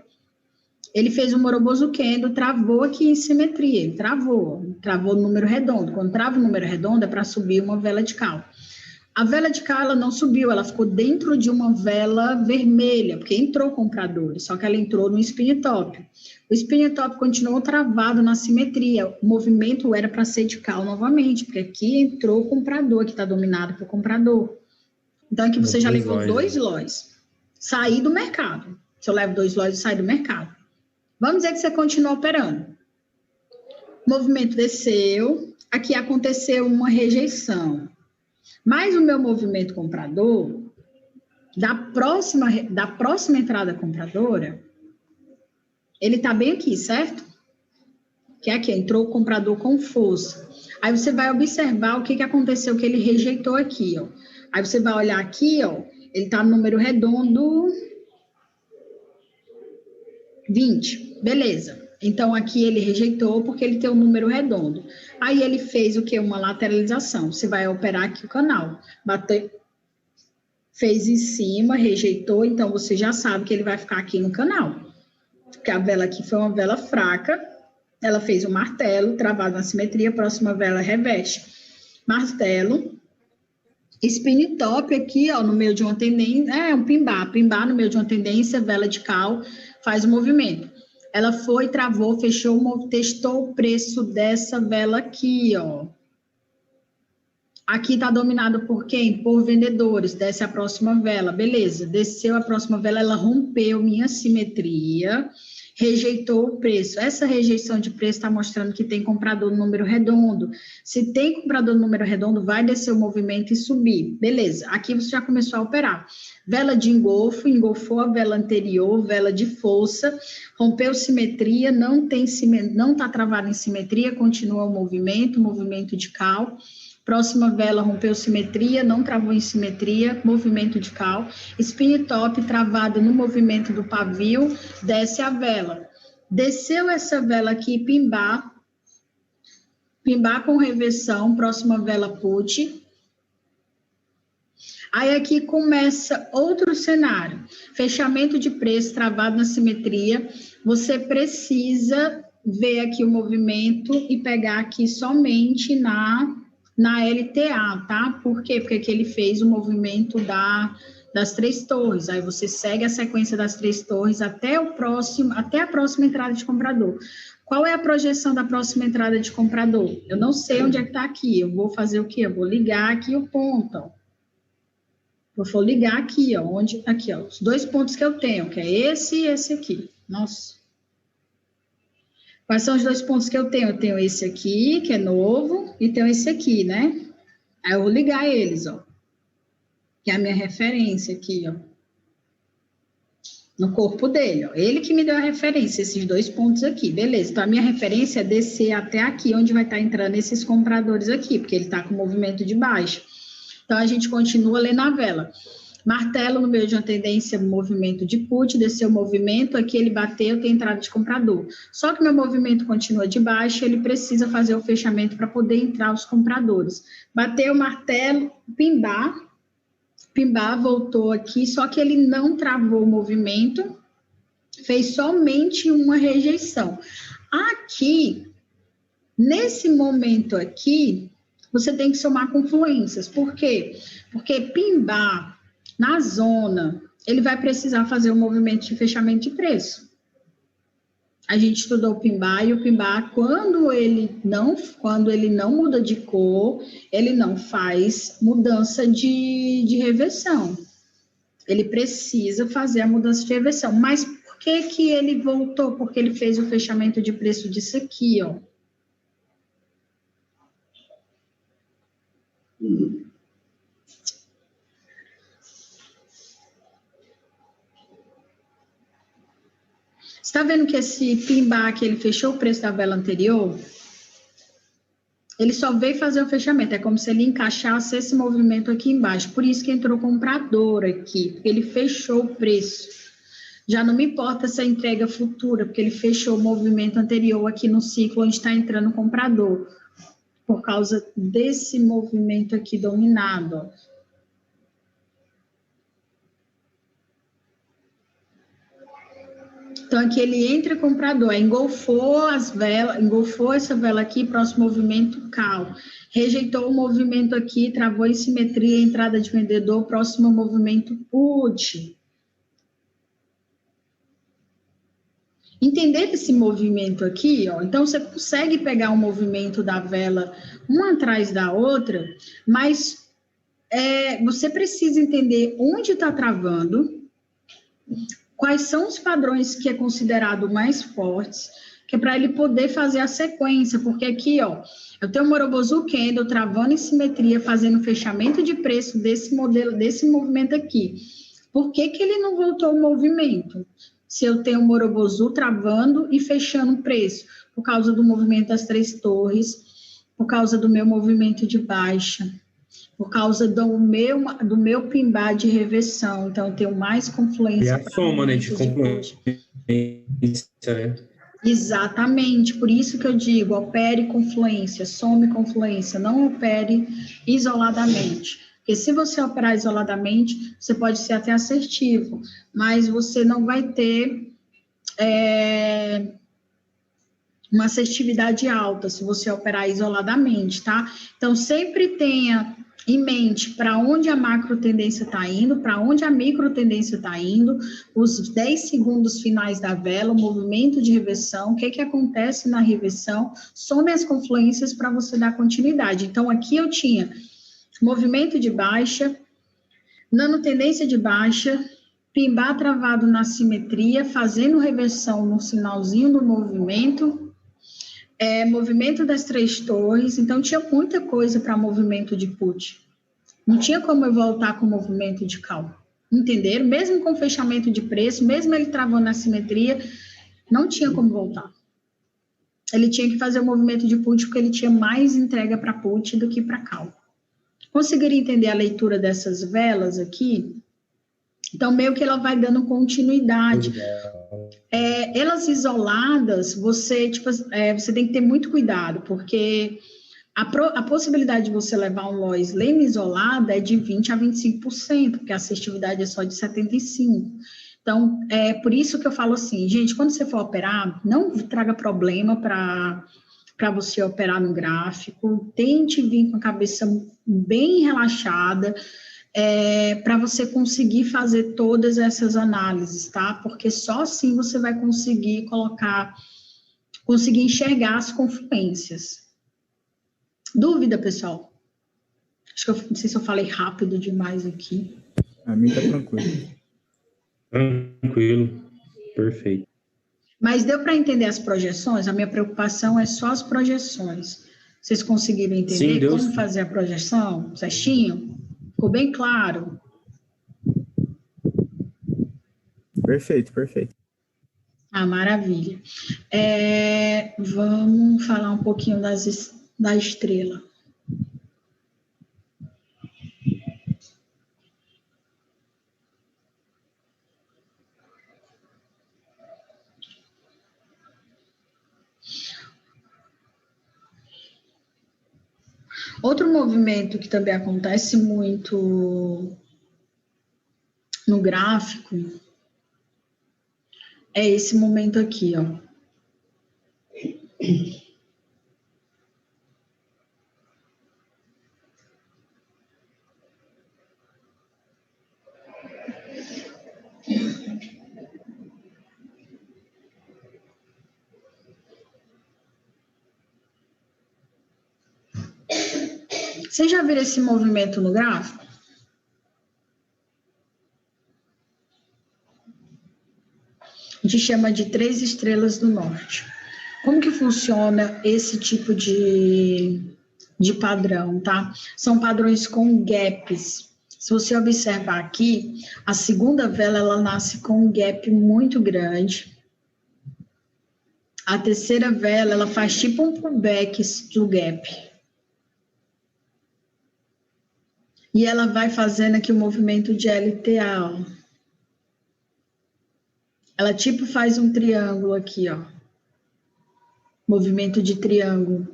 S2: Ele fez um Moroboso Kendo, travou aqui em simetria, ele travou o número redondo. Quando trava o número redondo é para subir uma vela de cal. A vela de cal, ela não subiu, ela ficou dentro de uma vela vermelha, porque entrou comprador, só que ela entrou no spin top. O spin top continuou travado na simetria, o movimento era para ser de cal novamente, porque aqui entrou o comprador, que está dominado por comprador. Então aqui você já levou 2 lotes, sair do mercado. Se eu levo 2 lotes, sai do mercado. Vamos dizer que você continua operando. O movimento desceu, aqui aconteceu uma rejeição. Mas o meu movimento comprador, da próxima entrada compradora, ele está bem aqui, certo? Que é aqui, entrou o comprador com força. Aí você vai observar o que aconteceu, que ele rejeitou aqui, ó. Aí você vai olhar aqui, ó, ele está no número redondo 20, beleza. Então, aqui ele rejeitou porque ele tem um número redondo. Aí ele fez o quê? Uma lateralização. Você vai operar aqui o canal. Bateu, fez em cima, rejeitou, então você já sabe que ele vai ficar aqui no canal. Porque a vela aqui foi uma vela fraca, ela fez um martelo, travado na simetria, próxima vela reveste. Martelo, spin top aqui, ó, no meio de uma tendência, um pimbar no meio de uma tendência, vela de cal, faz o movimento. Ela foi, travou, fechou, testou o preço dessa vela aqui, ó. Aqui está dominado por quem? Por vendedores. Desce a próxima vela, beleza. Desceu a próxima vela, ela rompeu minha simetria, rejeitou o preço. Essa rejeição de preço está mostrando que tem comprador no número redondo. Se tem comprador no número redondo, vai descer o movimento e subir. Beleza, aqui você já começou a operar. Vela de engolfo, engolfou a vela anterior, vela de força, rompeu simetria, não está travado em simetria, continua o movimento de cal. Próxima vela rompeu simetria, não travou em simetria, movimento de cal. Spin top travado no movimento do pavio, desce a vela. Desceu essa vela aqui, pimbar com reversão, próxima vela put. Aí aqui começa outro cenário. Fechamento de preço travado na simetria. Você precisa ver aqui o movimento e pegar aqui somente na LTA, tá? Por quê? Porque aqui ele fez o movimento das 3 torres. Aí você segue a sequência das 3 torres até a próxima entrada de comprador. Qual é a projeção da próxima entrada de comprador? Eu não sei onde é que está aqui. Eu vou fazer o quê? Eu vou ligar aqui o ponto, ó. Eu vou ligar aqui, ó. Aqui, ó. Os 2 pontos que eu tenho, que é esse e esse aqui. Nossa. Quais são os 2 pontos que eu tenho? Eu tenho esse aqui, que é novo, e tenho esse aqui, né? Aí eu vou ligar eles, ó. Que é a minha referência aqui, ó. No corpo dele, ó. Ele que me deu a referência, esses 2 pontos aqui. Beleza, então a minha referência é descer até aqui, onde vai estar entrando esses compradores aqui, porque ele está com movimento de baixa. Então, a gente continua lendo a vela. Martelo no meio de uma tendência, movimento de put, desceu o movimento, aqui ele bateu, tem entrada de comprador. Só que meu movimento continua de baixa, ele precisa fazer o fechamento para poder entrar os compradores. Bateu o martelo, pimbar, voltou aqui, só que ele não travou o movimento, fez somente uma rejeição. Aqui, nesse momento aqui, você tem que somar confluências. Por quê? Porque pimbar na zona, ele vai precisar fazer um movimento de fechamento de preço. A gente estudou o pimbar, e o pimbar, quando ele não muda de cor, ele não faz mudança de reversão. Ele precisa fazer a mudança de reversão. Mas por que ele voltou? Porque ele fez o fechamento de preço disso aqui, ó. Você está vendo que esse pimbar que ele fechou o preço da vela anterior? Ele só veio fazer o fechamento. É como se ele encaixasse esse movimento aqui embaixo. Por isso que entrou comprador aqui, porque ele fechou o preço. Já não me importa se é entrega futura, porque ele fechou o movimento anterior aqui no ciclo onde está entrando comprador. Por causa desse movimento aqui dominado, ó. Então, aqui ele entra comprador, engolfou essa vela aqui, próximo movimento, cal. Rejeitou o movimento aqui, travou em simetria, entrada de vendedor, próximo movimento, put. Entender esse movimento aqui, ó, então você consegue pegar o movimento da vela uma atrás da outra, mas você precisa entender onde está travando, quais são os padrões que é considerado mais fortes, que é para ele poder fazer a sequência, porque aqui, ó, eu tenho o Morobozu Candle travando em simetria, fazendo fechamento de preço desse modelo, desse movimento aqui. Por que ele não voltou o movimento? Se eu tenho o Morobozu travando e fechando o preço, por causa do movimento das 3 torres, por causa do meu movimento de baixa, por causa do meu pimbar de reversão. Então, eu tenho mais confluência.
S5: E a soma, né, de confluência, né?
S2: Exatamente, por isso que eu digo, opere confluência, some confluência, não opere isoladamente. Porque se você operar isoladamente, você pode ser até assertivo, mas você não vai ter uma assertividade alta se você operar isoladamente, tá? Então, sempre tenha em mente para onde a macro tendência está indo, para onde a micro tendência está indo, os 10 segundos finais da vela, o movimento de reversão, o que acontece na reversão, some as confluências para você dar continuidade. Então, aqui eu tinha movimento de baixa, nano tendência de baixa, pimbar travado na simetria, fazendo reversão no sinalzinho do movimento, movimento das 3 torres, então tinha muita coisa para movimento de put. Não tinha como eu voltar com o movimento de cal. Entenderam? Mesmo com fechamento de preço, mesmo ele travando na simetria, não tinha como voltar. Ele tinha que fazer o movimento de put porque ele tinha mais entrega para put do que para cal. Conseguiria entender a leitura dessas velas aqui? Então, meio que ela vai dando continuidade. Elas isoladas, você tem que ter muito cuidado, porque a possibilidade de você levar um Lois Lane isolada é de 20% a 25%, porque a assertividade é só de 75%. Então, é por isso que eu falo assim, gente, quando você for operar, não traga problema para você operar no gráfico, tente vir com a cabeça bem relaxada, para você conseguir fazer todas essas análises, tá? Porque só assim você vai conseguir conseguir enxergar as confluências. Dúvida, pessoal? Acho que eu não sei se eu falei rápido demais aqui.
S3: A mim tá tranquilo.
S5: Tranquilo, perfeito.
S2: Mas deu para entender as projeções? A minha preocupação é só as projeções. Vocês conseguiram entender
S5: Sim,
S2: como fazer a projeção? Certinho? Ficou bem claro?
S3: Perfeito, perfeito.
S2: Ah, maravilha. Vamos falar um pouquinho da estrela. Outro movimento que também acontece muito no gráfico é esse momento aqui, ó. Vocês já viram esse movimento no gráfico? A gente chama de 3 estrelas do norte. Como que funciona esse tipo de padrão, tá? São padrões com gaps. Se você observar aqui, a segunda vela, ela nasce com um gap muito grande. A terceira vela, ela faz tipo um pullback do gap. E ela vai fazendo aqui o movimento de LTA, ó. Ela tipo faz um triângulo aqui, ó. Movimento de triângulo.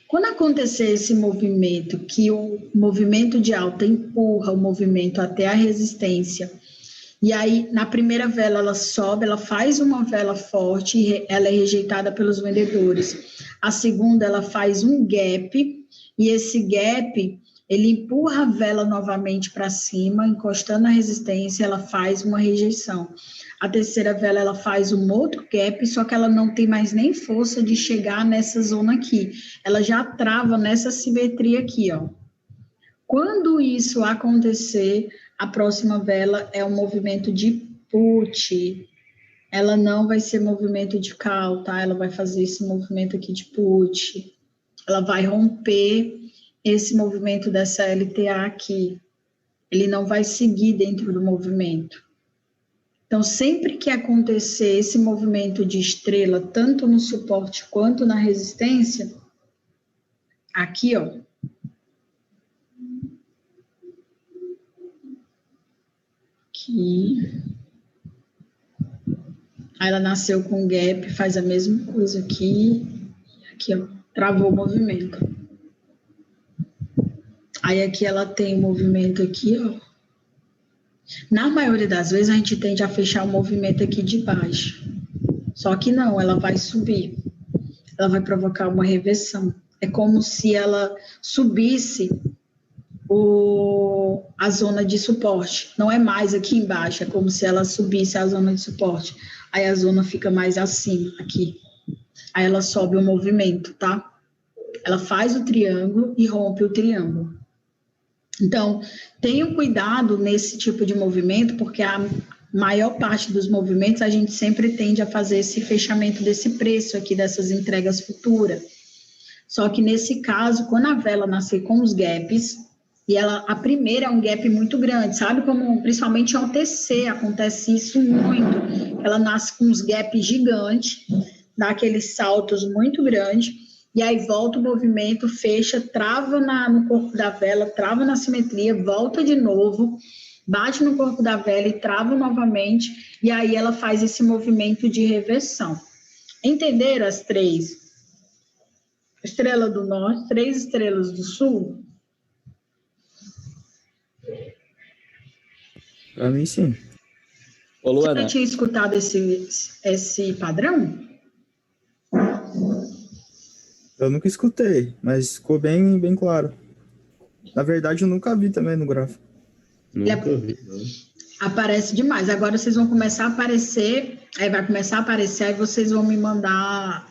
S2: Quando acontecer esse movimento, que o movimento de alta empurra o movimento até a resistência, e aí na primeira vela ela sobe, ela faz uma vela forte e ela é rejeitada pelos vendedores. A segunda ela faz um gap, e esse gap ele empurra a vela novamente para cima, encostando na resistência, ela faz uma rejeição. A terceira vela, ela faz um outro gap, só que ela não tem mais nem força de chegar nessa zona aqui. Ela já trava nessa simetria aqui, ó. Quando isso acontecer, a próxima vela é um movimento de put. Ela não vai ser movimento de call, tá? Ela vai fazer esse movimento aqui de put. Ela vai romper esse movimento dessa LTA aqui. Ele não vai seguir dentro do movimento. Então, sempre que acontecer esse movimento de estrela, tanto no suporte quanto na resistência, aqui, ó. Aqui. Aí ela nasceu com gap, faz a mesma coisa aqui. Aqui, ó. Travou o movimento. Aí aqui ela tem o movimento aqui, ó. Na maioria das vezes a gente tende a fechar o movimento aqui de baixo. Só que não, ela vai subir. Ela vai provocar uma reversão. É como se ela subisse a zona de suporte. Não é mais aqui embaixo, é como se ela subisse a zona de suporte. Aí a zona fica mais acima, aqui. Aí ela sobe o movimento, tá? Ela faz o triângulo e rompe o triângulo. Então, tenham cuidado nesse tipo de movimento, porque a maior parte dos movimentos a gente sempre tende a fazer esse fechamento desse preço aqui, dessas entregas futuras. Só que nesse caso, quando a vela nascer com os gaps, e a primeira é um gap muito grande, sabe? Como principalmente em OTC acontece isso muito. Ela nasce com uns gaps gigantes, dá aqueles saltos muito grandes, e aí volta o movimento, fecha, trava no corpo da vela, trava na simetria, volta de novo, bate no corpo da vela e trava novamente, e aí ela faz esse movimento de reversão. Entenderam as 3? Estrela do norte, 3 estrelas do sul?
S3: Pra mim, sim.
S4: Ô,
S2: Você
S4: Luana,
S2: já tinha escutado esse padrão?
S3: Eu nunca escutei, mas ficou bem, bem claro. Na verdade, eu nunca vi também no gráfico.
S5: Nunca vi.
S2: Aparece demais. Agora vocês vão começar a aparecer, aí vai começar a aparecer, aí vocês vão me mandar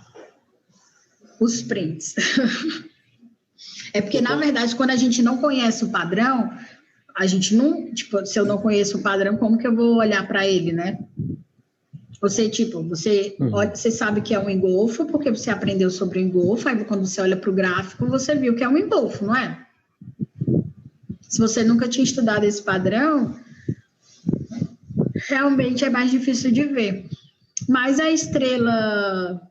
S2: os prints. É porque, na verdade, quando a gente não conhece o padrão, a gente não, tipo, se eu não conheço o padrão, como que eu vou olhar para ele, né? Você, tipo, você sabe que é um engolfo, porque você aprendeu sobre o engolfo, aí quando você olha para o gráfico, você viu que é um engolfo, não é? Se você nunca tinha estudado esse padrão, realmente é mais difícil de ver. Mas a estrela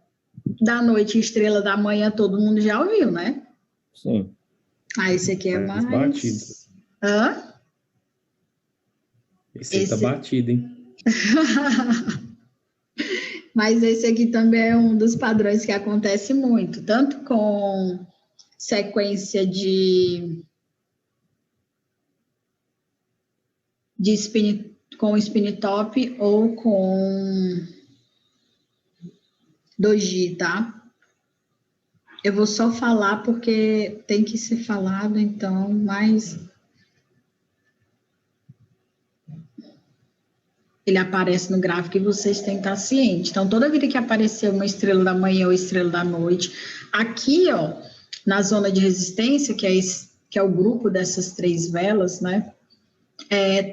S2: da noite e estrela da manhã, todo mundo já ouviu, né?
S4: Sim.
S2: Ah, esse aqui é mais...
S5: batido.
S2: Hã?
S5: Esse tá batido, hein?
S2: Mas esse aqui também é um dos padrões que acontece muito, tanto com sequência com spin top ou com doji, tá? Eu vou só falar porque tem que ser falado, então, mas ele aparece no gráfico e vocês têm que estar cientes. Então, toda vida que aparecer uma estrela da manhã ou estrela da noite, aqui, ó, na zona de resistência, que é o grupo dessas 3 velas, né?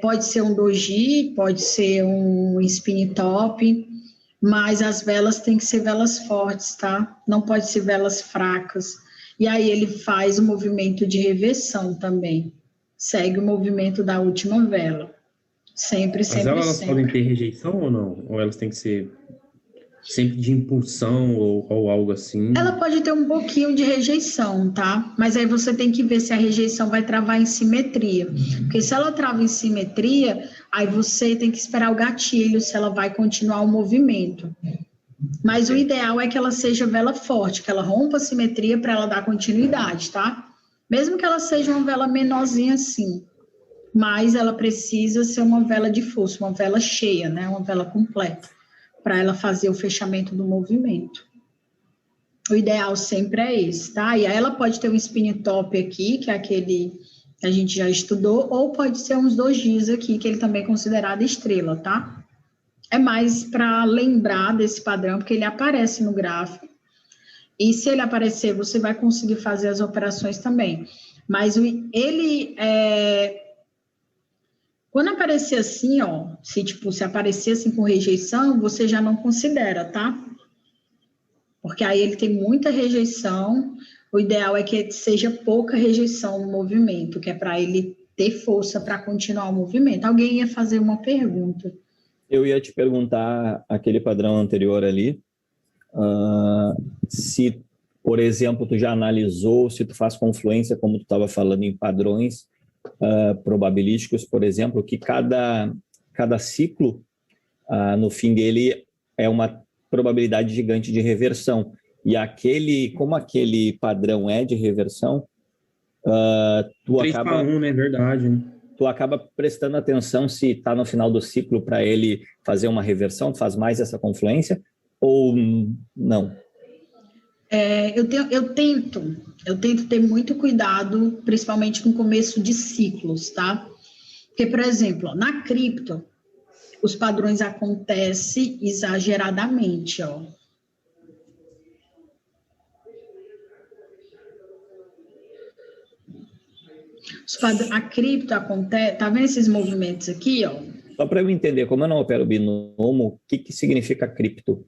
S2: Pode ser um doji, pode ser um spin top, mas as velas têm que ser velas fortes, tá? Não pode ser velas fracas. E aí ele faz o movimento de reversão também. Segue o movimento da última vela. Sempre,
S5: As
S2: sempre,
S5: elas
S2: sempre.
S5: podem ter rejeição ou não? Ou elas têm que ser sempre de impulsão ou algo assim?
S2: Ela pode ter um pouquinho de rejeição, tá? Mas aí você tem que ver se a rejeição vai travar em simetria. Porque se ela trava em simetria, aí você tem que esperar o gatilho, se ela vai continuar o movimento. Mas o ideal é que ela seja vela forte, que ela rompa a simetria para ela dar continuidade, tá? Mesmo que ela seja uma vela menorzinha assim. Mas ela precisa ser uma vela de força, uma vela cheia, né? Uma vela completa, para ela fazer o fechamento do movimento. O ideal sempre é esse, tá? E aí ela pode ter um spin top aqui, que é aquele que a gente já estudou, ou pode ser uns dojis aqui, que ele também é considerado estrela, tá? É mais para lembrar desse padrão, porque ele aparece no gráfico. E se ele aparecer, você vai conseguir fazer as operações também. Mas quando aparecer assim, ó, se aparecer assim com rejeição, você já não considera, tá? Porque aí ele tem muita rejeição, o ideal é que seja pouca rejeição no movimento, que é para ele ter força para continuar o movimento. Alguém ia fazer uma pergunta.
S4: Eu ia te perguntar aquele padrão anterior ali, se, por exemplo, tu já analisou, se tu faz confluência, como tu estava falando em padrões probabilísticos, por exemplo, que cada ciclo, no fim dele, é uma probabilidade gigante de reversão. E como aquele padrão é de reversão, tu
S5: 3 para 1, né? Verdade, né?
S4: Tu acaba prestando atenção se está no final do ciclo para ele fazer uma reversão, tu faz mais essa confluência ou não?
S2: Eu tento ter muito cuidado, principalmente no começo de ciclos, tá? Porque, por exemplo, na cripto, os padrões acontecem exageradamente, ó. A cripto acontece, tá vendo esses movimentos aqui, ó?
S4: Só para eu entender, como eu não opero binomo, o que significa cripto?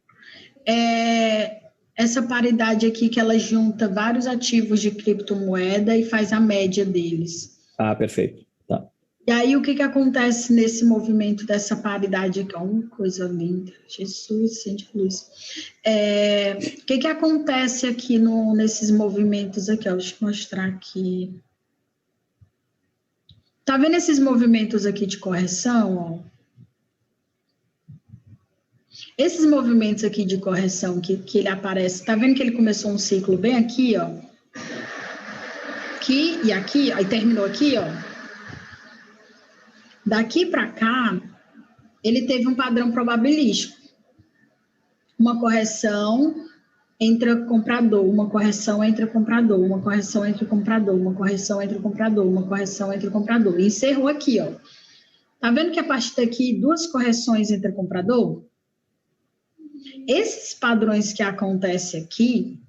S2: Essa paridade aqui que ela junta vários ativos de criptomoeda e faz a média deles.
S4: Ah, perfeito. Tá.
S2: E aí, o que acontece nesse movimento dessa paridade aqui? Uma coisa linda. Jesus, sente luz. O que acontece aqui nesses movimentos aqui? Ó, deixa eu mostrar aqui. Tá vendo esses movimentos aqui de correção? Ó? Esses movimentos aqui de correção que ele aparece, tá vendo que ele começou um ciclo bem aqui, ó? Aqui e aqui, aí terminou aqui, ó. Daqui para cá, ele teve um padrão probabilístico. Uma correção entre comprador, uma correção entre comprador, uma correção entre comprador, uma correção entre comprador, uma correção entre comprador. E encerrou aqui, ó. Tá vendo que a partir daqui, 2 correções entre comprador? Esses padrões que acontecem aqui,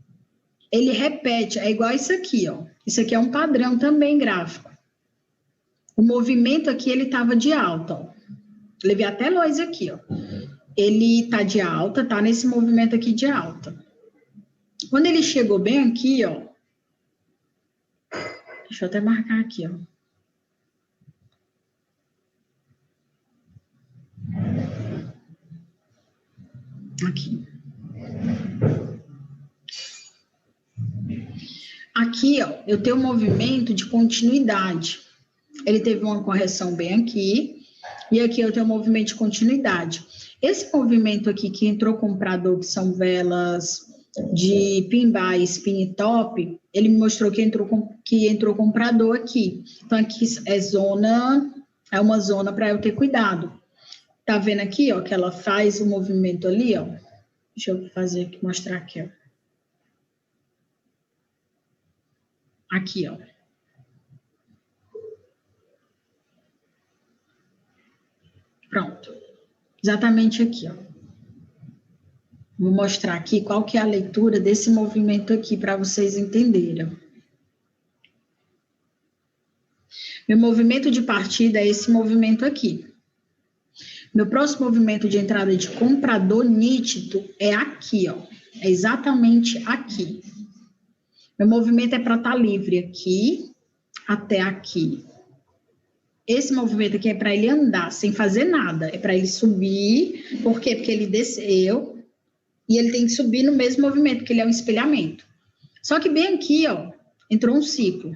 S2: ele repete, é igual isso aqui, ó. Isso aqui é um padrão também gráfico. O movimento aqui, ele estava de alta, ó. Levei até luz aqui, ó. Ele tá de alta, tá nesse movimento aqui de alta. Quando ele chegou bem aqui, ó. Deixa eu até marcar aqui, ó. Aqui. Aqui, ó, eu tenho um movimento de continuidade. Ele teve uma correção bem aqui, e aqui eu tenho um movimento de continuidade. Esse movimento aqui que entrou comprador, que são velas de pin buy, spin e top, ele me mostrou que entrou comprador aqui. Então, aqui é uma zona para eu ter cuidado. Tá vendo aqui, ó, que ela faz o movimento ali, ó. Deixa eu fazer aqui, mostrar aqui, ó. Aqui, ó. Pronto. Exatamente aqui, ó. Vou mostrar aqui qual que é a leitura desse movimento aqui para vocês entenderem. Meu movimento de partida é esse movimento aqui. Meu próximo movimento de entrada de comprador nítido é aqui, ó. É exatamente aqui. Meu movimento é para estar livre aqui até aqui. Esse movimento aqui é para ele andar sem fazer nada. É para ele subir. Por quê? Porque ele desceu e ele tem que subir no mesmo movimento, porque ele é um espelhamento. Só que bem aqui, ó, entrou um ciclo.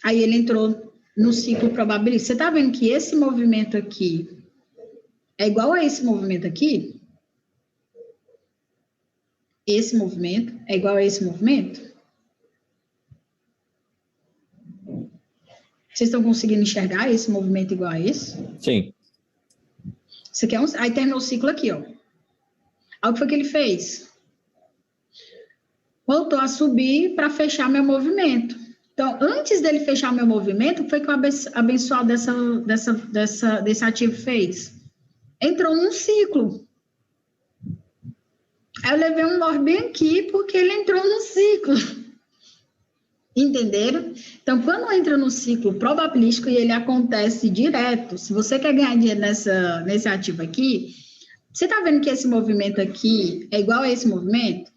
S2: Aí ele entrou no ciclo probabilístico. Você tá vendo que esse movimento aqui é igual a esse movimento aqui? Esse movimento é igual a esse movimento? Vocês estão conseguindo enxergar esse movimento igual a esse?
S4: Sim.
S2: Isso aqui é aí terminou o ciclo aqui, ó. Aí o que foi que ele fez? Voltou a subir para fechar meu movimento. Então, antes dele fechar meu movimento, o que foi que o abençoado desse ativo fez? Entrou num ciclo. Aí eu levei um nó bem aqui, porque ele entrou num ciclo. Entenderam? Então, quando entra no ciclo probabilístico e ele acontece direto, se você quer ganhar dinheiro nesse ativo aqui, você está vendo que esse movimento aqui é igual a esse movimento?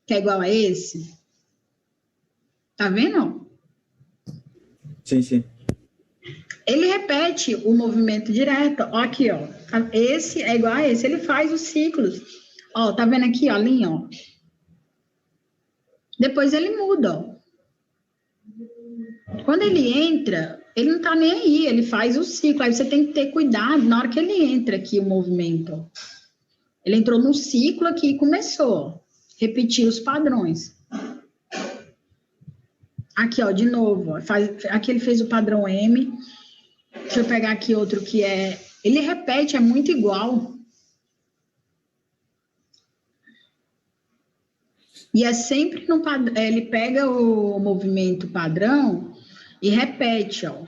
S2: Que é igual a esse? Tá vendo?
S3: Sim, sim.
S2: Ele repete o movimento direto. Ó, aqui, ó. Esse é igual a esse. Ele faz os ciclos. Ó, tá vendo aqui, ó, a linha, ó. Depois ele muda, ó. Quando ele entra, ele não tá nem aí. Ele faz o ciclo. Aí você tem que ter cuidado na hora que ele entra aqui, o movimento, ó. Ele entrou no ciclo aqui e começou, ó. Repetir os padrões. Aqui, ó, de novo, ó, aqui ele fez o padrão M. Deixa eu pegar aqui outro que é... Ele repete, é muito igual. E é sempre no padrão... Ele pega o movimento padrão e repete, ó.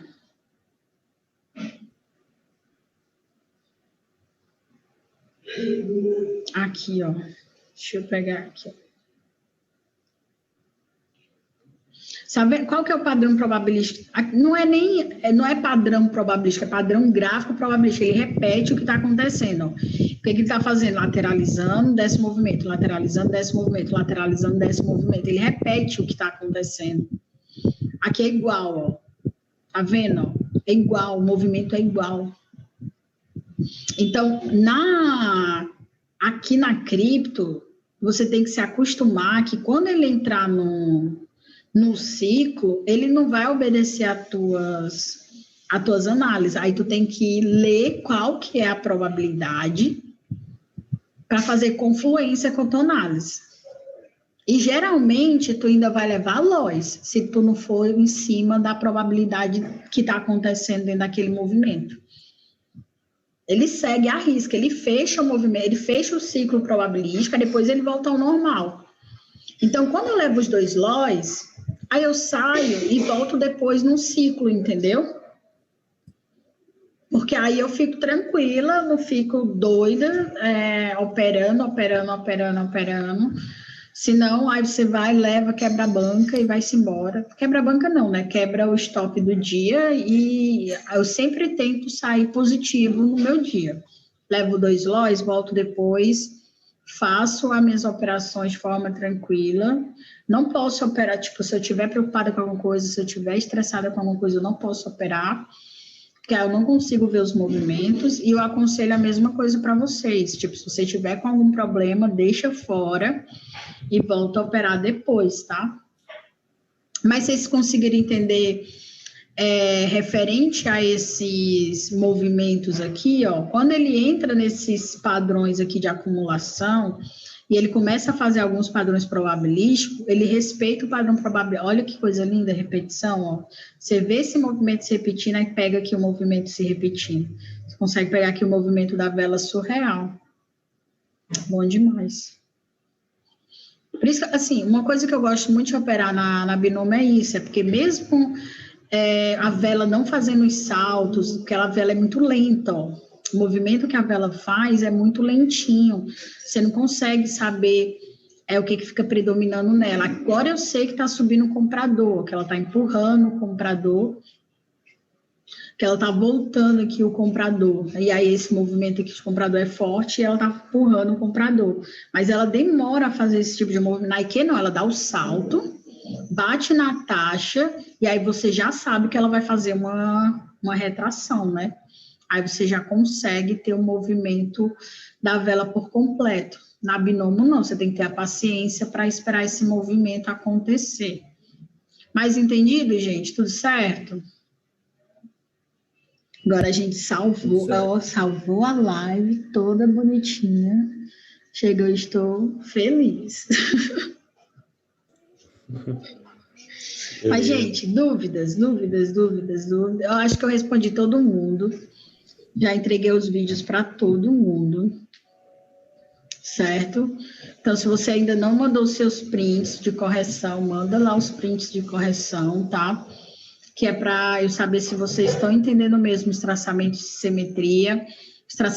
S2: Aqui, ó. Deixa eu pegar aqui, ó. Sabe qual que é o padrão probabilístico? Não é padrão probabilístico, é padrão gráfico probabilístico. Ele repete o que está acontecendo. Ó. O que ele está fazendo? Lateralizando, desce movimento, lateralizando, desce movimento, lateralizando, desce movimento. Ele repete o que está acontecendo. Aqui é igual, ó. Tá vendo? Ó? É igual, o movimento é igual. Então, aqui na cripto, você tem que se acostumar que quando ele entrar no ciclo, ele não vai obedecer às tuas análises. Aí tu tem que ler qual que é a probabilidade para fazer confluência com a tua análise. E geralmente tu ainda vai levar loss, se tu não for em cima da probabilidade que está acontecendo dentro daquele movimento. Ele segue a risca, ele fecha o movimento, ele fecha o ciclo probabilístico, depois ele volta ao normal. Então, quando eu levo os 2 loss, Aí eu saio e volto depois num ciclo, entendeu? Porque aí eu fico tranquila, não fico doida, operando. Senão, aí você vai, leva, quebra a banca e vai-se embora. Quebra a banca não, né? Quebra o stop do dia e eu sempre tento sair positivo no meu dia. Levo 2 lojas, volto depois, faço as minhas operações de forma tranquila. Não posso operar, tipo, se eu estiver preocupada com alguma coisa, se eu estiver estressada com alguma coisa, eu não posso operar, porque eu não consigo ver os movimentos, e eu aconselho a mesma coisa para vocês. Tipo, se você tiver com algum problema, deixa fora e volta a operar depois, tá? Mas vocês conseguiram entender referente a esses movimentos aqui, ó, quando ele entra nesses padrões aqui de acumulação e ele começa a fazer alguns padrões probabilísticos, ele respeita o padrão probabilístico. Olha que coisa linda, repetição, ó. Você vê esse movimento se repetindo, aí pega aqui o movimento se repetindo. Você consegue pegar aqui o movimento da vela surreal. Bom demais. Por isso, assim, uma coisa que eu gosto muito de operar na binômio é isso, é porque mesmo a vela não fazendo os saltos, aquela vela é muito lenta, ó. O movimento que a vela faz é muito lentinho, você não consegue saber o que fica predominando nela. Agora eu sei que está subindo o comprador, que ela está empurrando o comprador, que ela está voltando aqui o comprador, e aí esse movimento aqui de comprador é forte e ela está empurrando o comprador, mas ela demora a fazer esse tipo de movimento. Na Ike não, ela dá o salto, bate na taxa, e aí você já sabe que ela vai fazer uma retração, né? Aí você já consegue ter o movimento da vela por completo. Na binômio não, você tem que ter a paciência para esperar esse movimento acontecer. Mas entendido, gente? Tudo certo? Agora a gente salvou a live toda bonitinha. Chegou, estou feliz. Mas, gente, dúvidas. Eu acho que eu respondi todo mundo. Já entreguei os vídeos para todo mundo. Certo? Então, se você ainda não mandou seus prints de correção, manda lá os prints de correção, tá? Que é para eu saber se vocês estão entendendo mesmo os traçamentos de simetria, os traçamentos